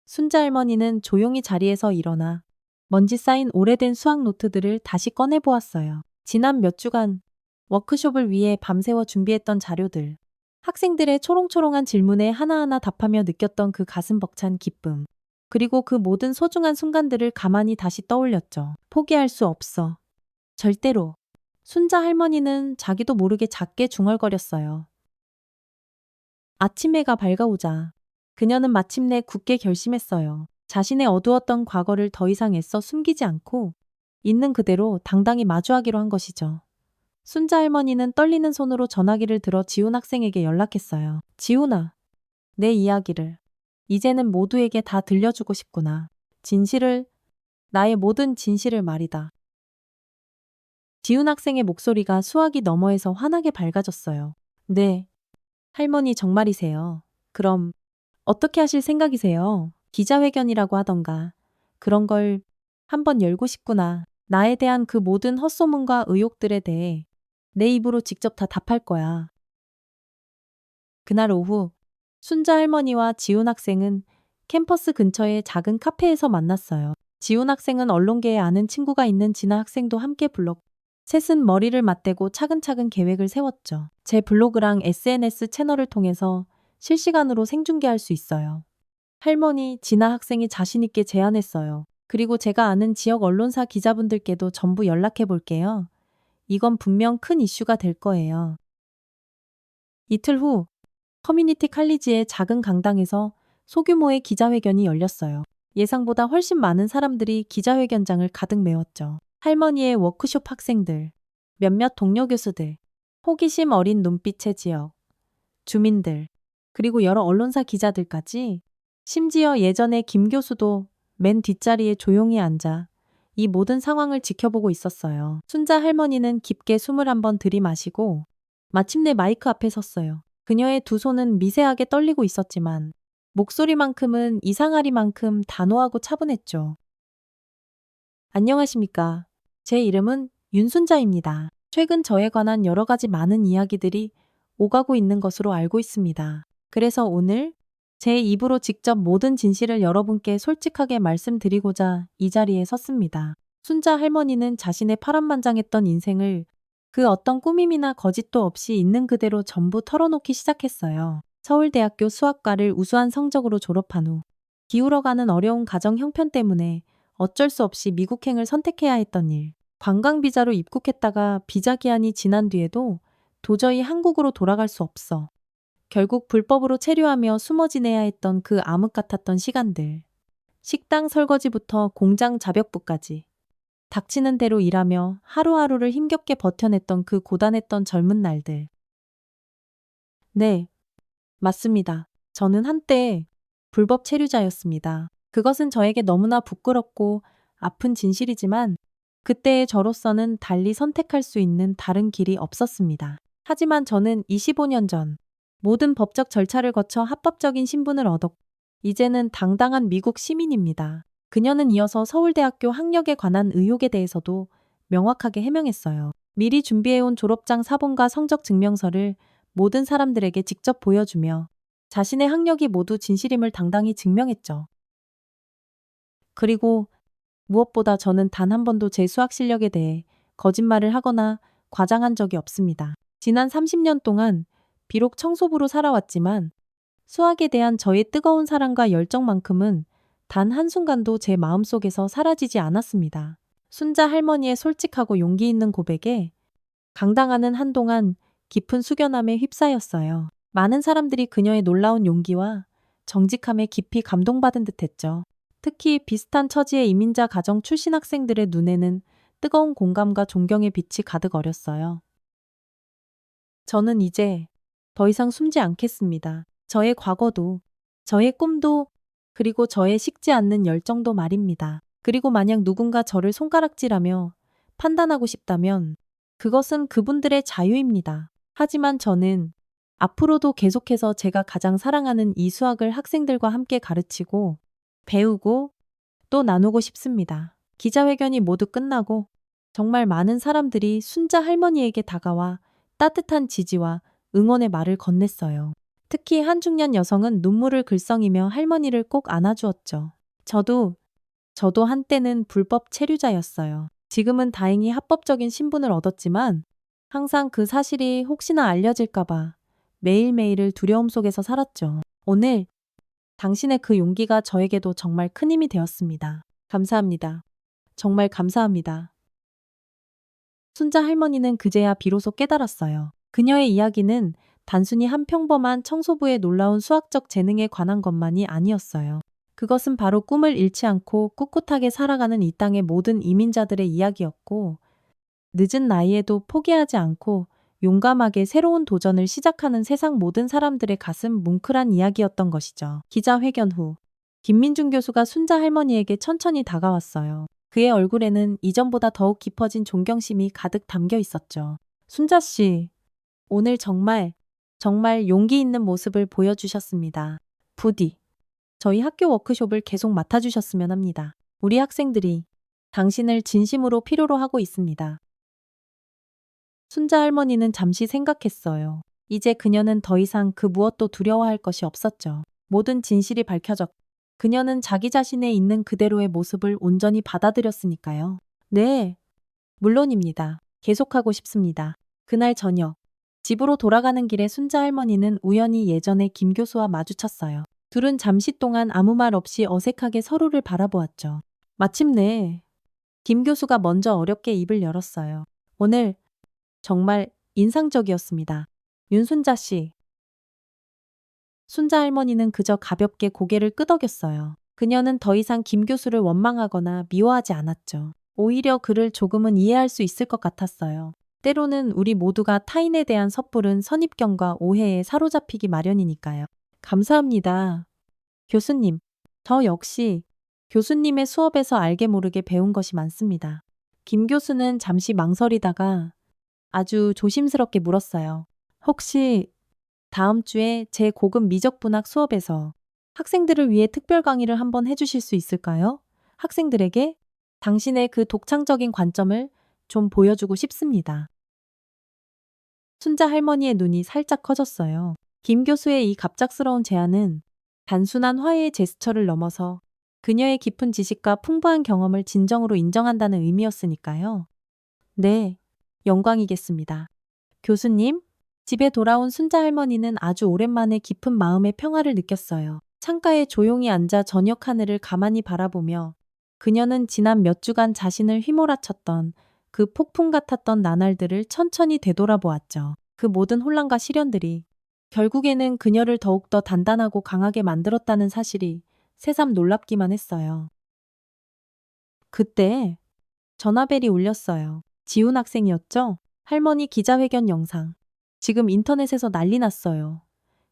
순자 할머니는 조용히 자리에서 일어나 먼지 쌓인 오래된 수학 노트들을 다시 꺼내 보았어요. 지난 몇 주간 워크숍을 위해 밤새워 준비했던 자료들, 학생들의 초롱초롱한 질문에 하나하나 답하며 느꼈던 그 가슴 벅찬 기쁨, 그리고 그 모든 소중한 순간들을 가만히 다시 떠올렸죠. 포기할 수 없어. 절대로. 순자 할머니는 자기도 모르게 작게 중얼거렸어요. 아침 해가 밝아오자 그녀는 마침내 굳게 결심했어요. 자신의 어두웠던 과거를 더 이상 애써 숨기지 않고 있는 그대로 당당히 마주하기로 한 것이죠. 순자 할머니는 떨리는 손으로 전화기를 들어 지훈 학생에게 연락했어요. 지훈아, 내 이야기를 이제는 모두에게 다 들려주고 싶구나. 진실을, 나의 모든 진실을 말이다. 지훈 학생의 목소리가 수화기 너머에서 환하게 밝아졌어요. 네, 할머니 정말이세요. 그럼 어떻게 하실 생각이세요? 기자회견이라고 하던가 그런 걸 한번 열고 싶구나. 나에 대한 그 모든 헛소문과 의혹들에 대해 내 입으로 직접 다 답할 거야. 그날 오후 순자 할머니와 지훈 학생은 캠퍼스 근처의 작은 카페에서 만났어요. 지훈 학생은 언론계에 아는 친구가 있는 진아 학생도 함께 불렀고 셋은 머리를 맞대고 차근차근 계획을 세웠죠. 제 블로그랑 SNS 채널을 통해서 실시간으로 생중계할 수 있어요. 할머니, 진아 학생이 자신있게 제안했어요. 그리고 제가 아는 지역 언론사 기자분들께도 전부 연락해 볼게요. 이건 분명 큰 이슈가 될 거예요. 이틀 후 커뮤니티 칼리지의 작은 강당에서 소규모의 기자회견이 열렸어요. 예상보다 훨씬 많은 사람들이 기자회견장을 가득 메웠죠. 할머니의 워크숍 학생들, 몇몇 동료 교수들, 호기심 어린 눈빛의 지역, 주민들, 그리고 여러 언론사 기자들까지, 심지어 예전에 김 교수도 맨 뒷자리에 조용히 앉아 이 모든 상황을 지켜보고 있었어요. 순자 할머니는 깊게 숨을 한번 들이마시고 마침내 마이크 앞에 섰어요. 그녀의 두 손은 미세하게 떨리고 있었지만 목소리만큼은 이상하리만큼 단호하고 차분했죠. 안녕하십니까. 제 이름은 윤순자입니다. 최근 저에 관한 여러 가지 많은 이야기들이 오가고 있는 것으로 알고 있습니다. 그래서 오늘 제 입으로 직접 모든 진실을 여러분께 솔직하게 말씀드리고자 이 자리에 섰습니다. 순자 할머니는 자신의 파란만장했던 인생을 그 어떤 꾸밈이나 거짓도 없이 있는 그대로 전부 털어놓기 시작했어요. 서울대학교 수학과를 우수한 성적으로 졸업한 후 기울어가는 어려운 가정 형편 때문에 어쩔 수 없이 미국행을 선택해야 했던 일. 관광비자로 입국했다가 비자 기한이 지난 뒤에도 도저히 한국으로 돌아갈 수 없어 결국 불법으로 체류하며 숨어 지내야 했던 그 암흑 같았던 시간들. 식당 설거지부터 공장 자벽부까지 닥치는 대로 일하며 하루하루를 힘겹게 버텨냈던 그 고단했던 젊은 날들. 네, 맞습니다. 저는 한때 불법 체류자였습니다. 그것은 저에게 너무나 부끄럽고 아픈 진실이지만 그때의 저로서는 달리 선택할 수 있는 다른 길이 없었습니다. 하지만 저는 25년 전 모든 법적 절차를 거쳐 합법적인 신분을 얻었고 이제는 당당한 미국 시민입니다. 그녀는 이어서 서울대학교 학력에 관한 의혹에 대해서도 명확하게 해명했어요. 미리 준비해온 졸업장 사본과 성적 증명서를 모든 사람들에게 직접 보여주며 자신의 학력이 모두 진실임을 당당히 증명했죠. 그리고 무엇보다 저는 단 한 번도 제 수학 실력에 대해 거짓말을 하거나 과장한 적이 없습니다. 지난 30년 동안 비록 청소부로 살아왔지만 수학에 대한 저의 뜨거운 사랑과 열정만큼은 단 한순간도 제 마음속에서 사라지지 않았습니다. 순자 할머니의 솔직하고 용기 있는 고백에 강당하는 한동안 깊은 숙연함에 휩싸였어요. 많은 사람들이 그녀의 놀라운 용기와 정직함에 깊이 감동받은 듯했죠. 특히 비슷한 처지의 이민자 가정 출신 학생들의 눈에는 뜨거운 공감과 존경의 빛이 가득 어렸어요. 저는 이제 더 이상 숨지 않겠습니다. 저의 과거도, 저의 꿈도, 그리고 저의 식지 않는 열정도 말입니다. 그리고 만약 누군가 저를 손가락질하며 판단하고 싶다면 그것은 그분들의 자유입니다. 하지만 저는 앞으로도 계속해서 제가 가장 사랑하는 이 수학을 학생들과 함께 가르치고 배우고 또 나누고 싶습니다. 기자회견이 모두 끝나고 정말 많은 사람들이 순자 할머니에게 다가와 따뜻한 지지와 응원의 말을 건넸어요. 특히 한 중년 여성은 눈물을 글썽이며 할머니를 꼭 안아주었죠. 저도 한때는 불법 체류자였어요. 지금은 다행히 합법적인 신분을 얻었지만 항상 그 사실이 혹시나 알려질까봐 매일매일을 두려움 속에서 살았죠. 오늘 당신의 그 용기가 저에게도 정말 큰 힘이 되었습니다. 감사합니다. 정말 감사합니다. 순자 할머니는 그제야 비로소 깨달았어요. 그녀의 이야기는 단순히 한 평범한 청소부의 놀라운 수학적 재능에 관한 것만이 아니었어요. 그것은 바로 꿈을 잃지 않고 꿋꿋하게 살아가는 이 땅의 모든 이민자들의 이야기였고, 늦은 나이에도 포기하지 않고 용감하게 새로운 도전을 시작하는 세상 모든 사람들의 가슴 뭉클한 이야기였던 것이죠. 기자회견 후 김민중 교수가 순자 할머니에게 천천히 다가왔어요. 그의 얼굴에는 이전보다 더욱 깊어진 존경심이 가득 담겨 있었죠. 순자 씨, 오늘 정말 용기 있는 모습을 보여주셨습니다. 부디 저희 학교 워크숍을 계속 맡아주셨으면 합니다. 우리 학생들이 당신을 진심으로 필요로 하고 있습니다. 순자 할머니는 잠시 생각했어요. 이제 그녀는 더 이상 그 무엇도 두려워할 것이 없었죠. 모든 진실이 밝혀졌고 그녀는 자기 자신의 있는 그대로의 모습을 온전히 받아들였으니까요. 네, 물론입니다. 계속하고 싶습니다. 그날 저녁, 집으로 돌아가는 길에 순자 할머니는 우연히 예전의 김 교수와 마주쳤어요. 둘은 잠시 동안 아무 말 없이 어색하게 서로를 바라보았죠. 마침내 김 교수가 먼저 어렵게 입을 열었어요. 오늘 정말 인상적이었습니다. 윤순자 씨, 순자 할머니는 그저 가볍게 고개를 끄덕였어요. 그녀는 더 이상 김 교수를 원망하거나 미워하지 않았죠. 오히려 그를 조금은 이해할 수 있을 것 같았어요. 때로는 우리 모두가 타인에 대한 섣부른 선입견과 오해에 사로잡히기 마련이니까요. 감사합니다. 교수님, 저 역시 교수님의 수업에서 알게 모르게 배운 것이 많습니다. 김 교수는 잠시 망설이다가 아주 조심스럽게 물었어요. 혹시 다음 주에 제 고급 미적분학 수업에서 학생들을 위해 특별 강의를 한번 해주실 수 있을까요? 학생들에게 당신의 그 독창적인 관점을 좀 보여주고 싶습니다. 순자 할머니의 눈이 살짝 커졌어요. 김 교수의 이 갑작스러운 제안은 단순한 화해의 제스처를 넘어서 그녀의 깊은 지식과 풍부한 경험을 진정으로 인정한다는 의미였으니까요. 네, 영광이겠습니다. 교수님, 집에 돌아온 순자 할머니는 아주 오랜만에 깊은 마음의 평화를 느꼈어요. 창가에 조용히 앉아 저녁 하늘을 가만히 바라보며 그녀는 지난 몇 주간 자신을 휘몰아쳤던 그 폭풍 같았던 나날들을 천천히 되돌아보았죠. 그 모든 혼란과 시련들이 결국에는 그녀를 더욱더 단단하고 강하게 만들었다는 사실이 새삼 놀랍기만 했어요. 그때 전화벨이 울렸어요. 지훈 학생이었죠? 할머니 기자회견 영상. 지금 인터넷에서 난리 났어요.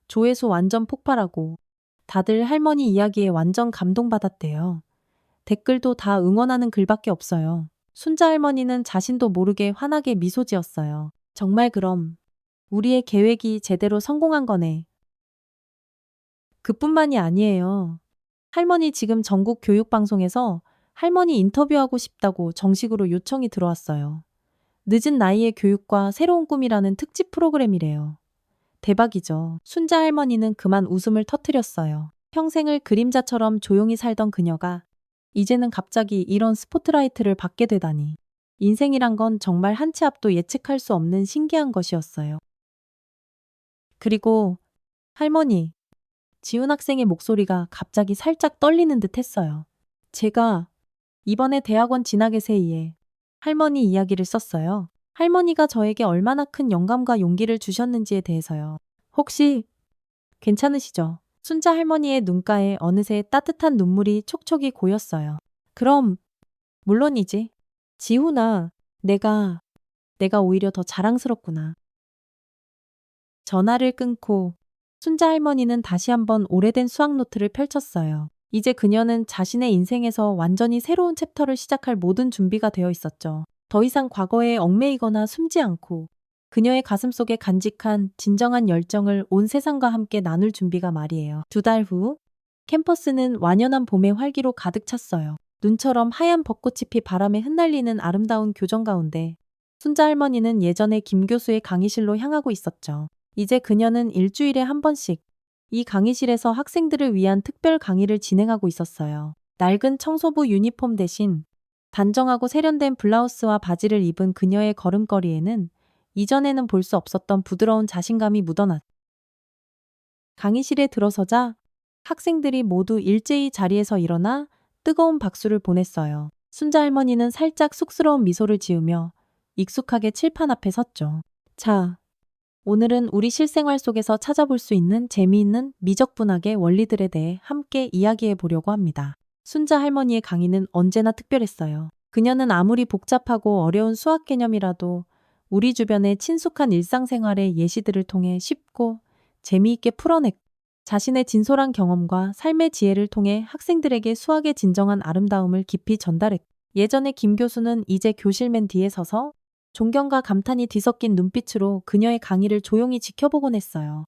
조회수 완전 폭발하고 다들 할머니 이야기에 완전 감동받았대요. 댓글도 다 응원하는 글밖에 없어요. 순자 할머니는 자신도 모르게 환하게 미소 지었어요. 정말 그럼 우리의 계획이 제대로 성공한 거네. 그뿐만이 아니에요. 할머니 지금 전국 교육방송에서 할머니 인터뷰하고 싶다고 정식으로 요청이 들어왔어요. 늦은 나이의 교육과 새로운 꿈이라는 특집 프로그램이래요. 대박이죠. 순자 할머니는 그만 웃음을 터뜨렸어요. 평생을 그림자처럼 조용히 살던 그녀가 이제는 갑자기 이런 스포트라이트를 받게 되다니. 인생이란 건 정말 한 치 앞도 예측할 수 없는 신기한 것이었어요. 그리고 할머니, 지훈 학생의 목소리가 갑자기 살짝 떨리는 듯 했어요. 제가 이번에 대학원 진학의 세이에 할머니 이야기를 썼어요. 할머니가 저에게 얼마나 큰 영감과 용기를 주셨는지에 대해서요. 혹시 괜찮으시죠? 순자 할머니의 눈가에 어느새 따뜻한 눈물이 촉촉이 고였어요. 그럼 물론이지. 지훈아, 내가 오히려 더 자랑스럽구나. 전화를 끊고 순자 할머니는 다시 한번 오래된 수학 노트를 펼쳤어요. 이제 그녀는 자신의 인생에서 완전히 새로운 챕터를 시작할 모든 준비가 되어 있었죠. 더 이상 과거에 얽매이거나 숨지 않고 그녀의 가슴속에 간직한 진정한 열정을 온 세상과 함께 나눌 준비가 말이에요. 2달 후 캠퍼스는 완연한 봄의 활기로 가득 찼어요. 눈처럼 하얀 벚꽃이 피 바람에 흩날리는 아름다운 교정 가운데 순자 할머니는 예전에 김 교수의 강의실로 향하고 있었죠. 이제 그녀는 일주일에 한 번씩 이 강의실에서 학생들을 위한 특별 강의를 진행하고 있었어요. 낡은 청소부 유니폼 대신 단정하고 세련된 블라우스와 바지를 입은 그녀의 걸음걸이에는 이전에는 볼 수 없었던 부드러운 자신감이 묻어났. 강의실에 들어서자 학생들이 모두 일제히 자리에서 일어나 뜨거운 박수를 보냈어요. 순자 할머니는 살짝 쑥스러운 미소를 지으며 익숙하게 칠판 앞에 섰죠. 자, 오늘은 우리 실생활 속에서 찾아볼 수 있는 재미있는 미적분학의 원리들에 대해 함께 이야기해 보려고 합니다. 순자 할머니의 강의는 언제나 특별했어요. 그녀는 아무리 복잡하고 어려운 수학 개념이라도 우리 주변의 친숙한 일상생활의 예시들을 통해 쉽고 재미있게 풀어냈고 자신의 진솔한 경험과 삶의 지혜를 통해 학생들에게 수학의 진정한 아름다움을 깊이 전달했고 예전에 김 교수는 이제 교실 맨 뒤에 서서 존경과 감탄이 뒤섞인 눈빛으로 그녀의 강의를 조용히 지켜보곤 했어요.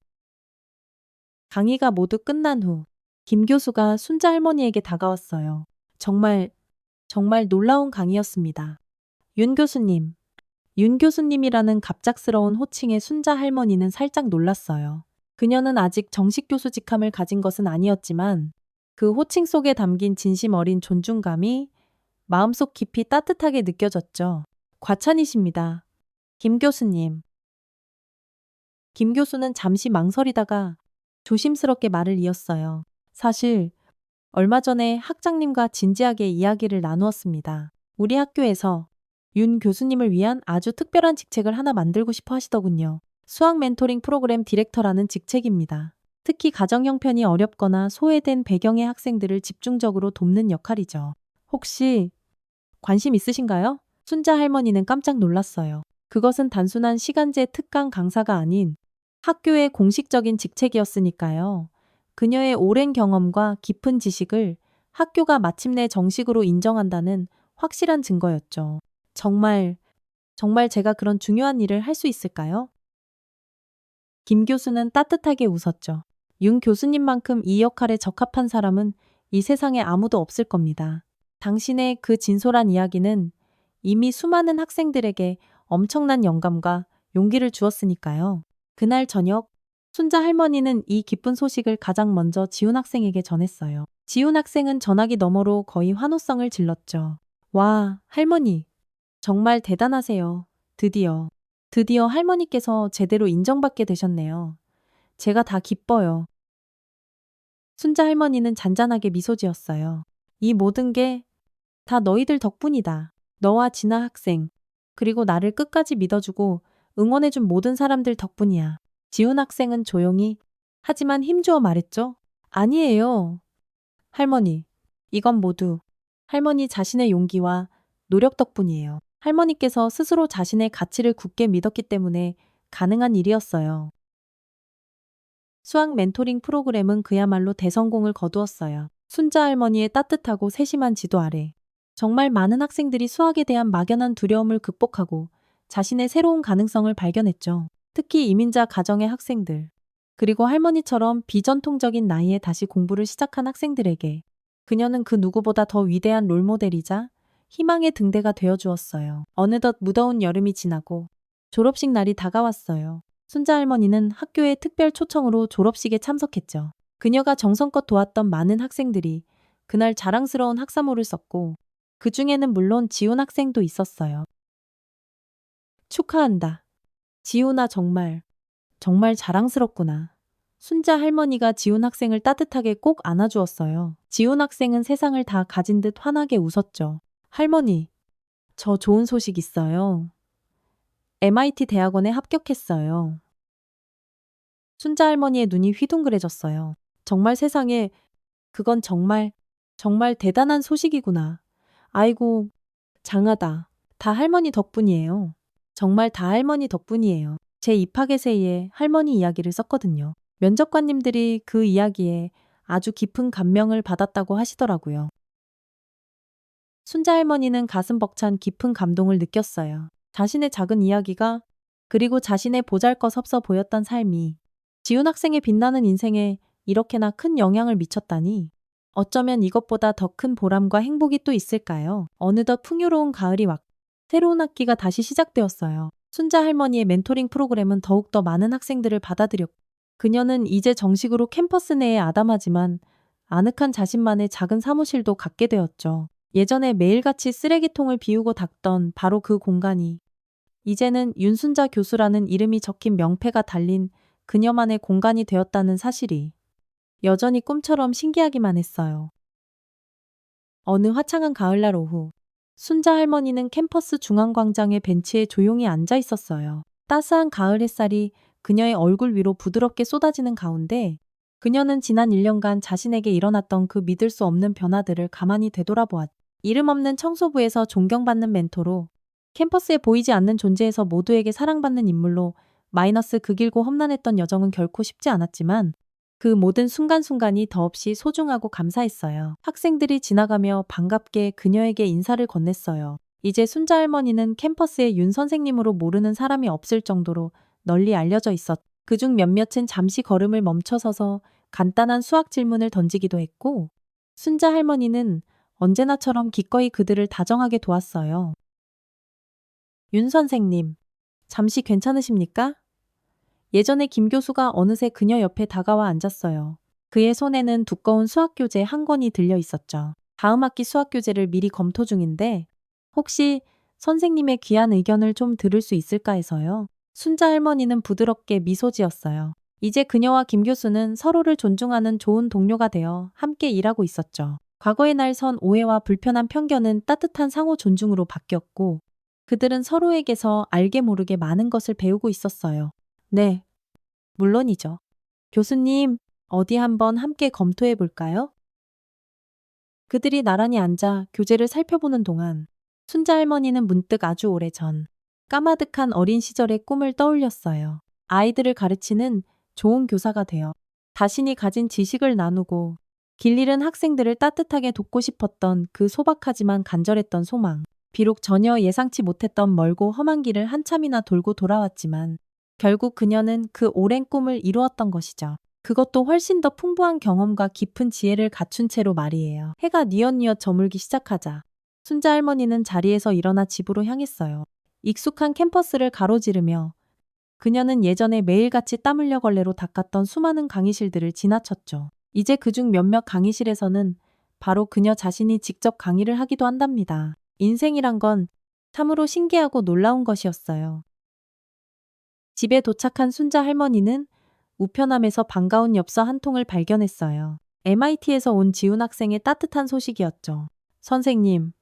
강의가 모두 끝난 후 김 교수가 순자 할머니에게 다가왔어요. 정말 놀라운 강의였습니다. 윤 교수님. 윤 교수님이라는 갑작스러운 호칭에 순자 할머니는 살짝 놀랐어요. 그녀는 아직 정식 교수 직함을 가진 것은 아니었지만 그 호칭 속에 담긴 진심 어린 존중감이 마음속 깊이 따뜻하게 느껴졌죠. 과찬이십니다. 김 교수님. 김 교수는 잠시 망설이다가 조심스럽게 말을 이었어요. 사실 얼마 전에 학장님과 진지하게 이야기를 나누었습니다. 우리 학교에서 윤 교수님을 위한 아주 특별한 직책을 하나 만들고 싶어 하시더군요. 수학 멘토링 프로그램 디렉터라는 직책입니다. 특히 가정 형편이 어렵거나 소외된 배경의 학생들을 집중적으로 돕는 역할이죠. 혹시 관심 있으신가요? 순자 할머니는 깜짝 놀랐어요. 그것은 단순한 시간제 특강 강사가 아닌 학교의 공식적인 직책이었으니까요. 그녀의 오랜 경험과 깊은 지식을 학교가 마침내 정식으로 인정한다는 확실한 증거였죠. 정말 제가 그런 중요한 일을 할 수 있을까요? 김 교수는 따뜻하게 웃었죠. 윤 교수님만큼 이 역할에 적합한 사람은 이 세상에 아무도 없을 겁니다. 당신의 그 진솔한 이야기는 이미 수많은 학생들에게 엄청난 영감과 용기를 주었으니까요. 그날 저녁, 순자 할머니는 이 기쁜 소식을 가장 먼저 지훈 학생에게 전했어요. 지훈 학생은 전화기 너머로 거의 환호성을 질렀죠. 와, 할머니. 정말 대단하세요. 드디어 할머니께서 제대로 인정받게 되셨네요. 제가 다 기뻐요. 순자 할머니는 잔잔하게 미소 지었어요. 이 모든 게 다 너희들 덕분이다. 너와 진아 학생, 그리고 나를 끝까지 믿어주고 응원해준 모든 사람들 덕분이야. 지훈 학생은 조용히 하지만 힘주어 말했죠. 아니에요. 할머니, 이건 모두 할머니 자신의 용기와 노력 덕분이에요. 할머니께서 스스로 자신의 가치를 굳게 믿었기 때문에 가능한 일이었어요. 수학 멘토링 프로그램은 그야말로 대성공을 거두었어요. 순자 할머니의 따뜻하고 세심한 지도 아래 정말 많은 학생들이 수학에 대한 막연한 두려움을 극복하고 자신의 새로운 가능성을 발견했죠. 특히 이민자 가정의 학생들, 그리고 할머니처럼 비전통적인 나이에 다시 공부를 시작한 학생들에게 그녀는 그 누구보다 더 위대한 롤모델이자 희망의 등대가 되어 주었어요. 어느덧 무더운 여름이 지나고 졸업식 날이 다가왔어요. 순자 할머니는 학교의 특별 초청으로 졸업식에 참석했죠. 그녀가 정성껏 도왔던 많은 학생들이 그날 자랑스러운 학사모를 썼고 그 중에는 물론 지훈 학생도 있었어요. 축하한다. 지훈아 정말 자랑스럽구나. 순자 할머니가 지훈 학생을 따뜻하게 꼭 안아주었어요. 지훈 학생은 세상을 다 가진 듯 환하게 웃었죠. 할머니, 저 좋은 소식 있어요. MIT 대학원에 합격했어요. 순자 할머니의 눈이 휘둥그레졌어요. 정말 세상에, 그건 정말 대단한 소식이구나. 아이고, 장하다. 다 할머니 덕분이에요. 정말 다 할머니 덕분이에요. 제 입학 에세이에 할머니 이야기를 썼거든요. 면접관님들이 그 이야기에 아주 깊은 감명을 받았다고 하시더라고요. 순자 할머니는 가슴 벅찬 깊은 감동을 느꼈어요. 자신의 작은 이야기가, 그리고 자신의 보잘것없어 보였던 삶이 지훈 학생의 빛나는 인생에 이렇게나 큰 영향을 미쳤다니, 어쩌면 이것보다 더 큰 보람과 행복이 또 있을까요? 어느덧 풍요로운 가을이 왔고 새로운 학기가 다시 시작되었어요. 순자 할머니의 멘토링 프로그램은 더욱더 많은 학생들을 받아들였고 그녀는 이제 정식으로 캠퍼스 내에 아담하지만 아늑한 자신만의 작은 사무실도 갖게 되었죠. 예전에 매일같이 쓰레기통을 비우고 닦던 바로 그 공간이 이제는 윤순자 교수라는 이름이 적힌 명패가 달린 그녀만의 공간이 되었다는 사실이 여전히 꿈처럼 신기하기만 했어요. 어느 화창한 가을날 오후, 순자 할머니는 캠퍼스 중앙광장의 벤치에 조용히 앉아 있었어요. 따스한 가을 햇살이 그녀의 얼굴 위로 부드럽게 쏟아지는 가운데 그녀는 지난 1년간 자신에게 일어났던 그 믿을 수 없는 변화들을 가만히 되돌아보았다. 이름 없는 청소부에서 존경받는 멘토로, 캠퍼스에 보이지 않는 존재에서 모두에게 사랑받는 인물로 마이너스 극일고 험난했던 여정은 결코 쉽지 않았지만 그 모든 순간순간이 더없이 소중하고 감사했어요. 학생들이 지나가며 반갑게 그녀에게 인사를 건넸어요. 이제 순자 할머니는 캠퍼스에 윤 선생님으로 모르는 사람이 없을 정도로 널리 알려져 있었. 그중 몇몇은 잠시 걸음을 멈춰서서 간단한 수학 질문을 던지기도 했고 순자 할머니는 언제나처럼 기꺼이 그들을 다정하게 도왔어요. 윤 선생님, 잠시 괜찮으십니까? 예전에 김 교수가 어느새 그녀 옆에 다가와 앉았어요. 그의 손에는 두꺼운 수학교재 한 권이 들려 있었죠. 다음 학기 수학교재를 미리 검토 중인데 혹시 선생님의 귀한 의견을 좀 들을 수 있을까 해서요. 순자 할머니는 부드럽게 미소 지었어요. 이제 그녀와 김 교수는 서로를 존중하는 좋은 동료가 되어 함께 일하고 있었죠. 과거의 날 선 오해와 불편한 편견은 따뜻한 상호 존중으로 바뀌었고 그들은 서로에게서 알게 모르게 많은 것을 배우고 있었어요. 네, 물론이죠. 교수님, 어디 한번 함께 검토해 볼까요? 그들이 나란히 앉아 교재를 살펴보는 동안 순자 할머니는 문득 아주 오래전 까마득한 어린 시절의 꿈을 떠올렸어요. 아이들을 가르치는 좋은 교사가 되어 자신이 가진 지식을 나누고 길 잃은 학생들을 따뜻하게 돕고 싶었던 그 소박하지만 간절했던 소망. 비록 전혀 예상치 못했던 멀고 험한 길을 한참이나 돌고 돌아왔지만 결국 그녀는 그 오랜 꿈을 이루었던 것이죠. 그것도 훨씬 더 풍부한 경험과 깊은 지혜를 갖춘 채로 말이에요. 해가 뉘엿뉘엿 저물기 시작하자 순자 할머니는 자리에서 일어나 집으로 향했어요. 익숙한 캠퍼스를 가로지르며 그녀는 예전에 매일같이 땀 흘려 걸레로 닦았던 수많은 강의실들을 지나쳤죠. 이제 그중 몇몇 강의실에서는 바로 그녀 자신이 직접 강의를 하기도 한답니다. 인생이란 건 참으로 신기하고 놀라운 것이었어요. 집에 도착한 순자 할머니는 우편함에서 반가운 엽서 한 통을 발견했어요. MIT에서 온 지훈 학생의 따뜻한 소식이었죠. 선생님,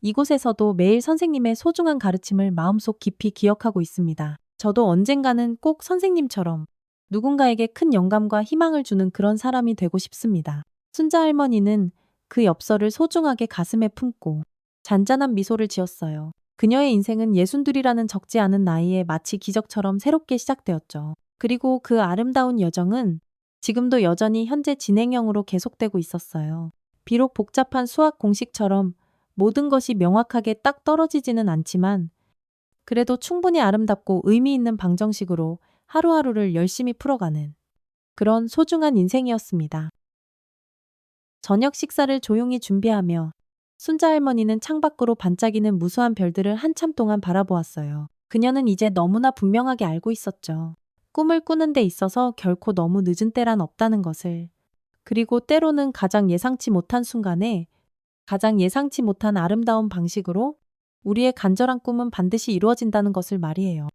이곳에서도 매일 선생님의 소중한 가르침을 마음속 깊이 기억하고 있습니다. 저도 언젠가는 꼭 선생님처럼 누군가에게 큰 영감과 희망을 주는 그런 사람이 되고 싶습니다. 순자 할머니는 그 엽서를 소중하게 가슴에 품고 잔잔한 미소를 지었어요. 그녀의 인생은 62이라는 적지 않은 나이에 마치 기적처럼 새롭게 시작되었죠. 그리고 그 아름다운 여정은 지금도 여전히 현재 진행형으로 계속되고 있었어요. 비록 복잡한 수학 공식처럼 모든 것이 명확하게 딱 떨어지지는 않지만 그래도 충분히 아름답고 의미 있는 방정식으로 하루하루를 열심히 풀어가는 그런 소중한 인생이었습니다. 저녁 식사를 조용히 준비하며 순자 할머니는 창밖으로 반짝이는 무수한 별들을 한참 동안 바라보았어요. 그녀는 이제 너무나 분명하게 알고 있었죠. 꿈을 꾸는 데 있어서 결코 너무 늦은 때란 없다는 것을. 그리고 때로는 가장 예상치 못한 순간에 가장 예상치 못한 아름다운 방식으로 우리의 간절한 꿈은 반드시 이루어진다는 것을 말이에요.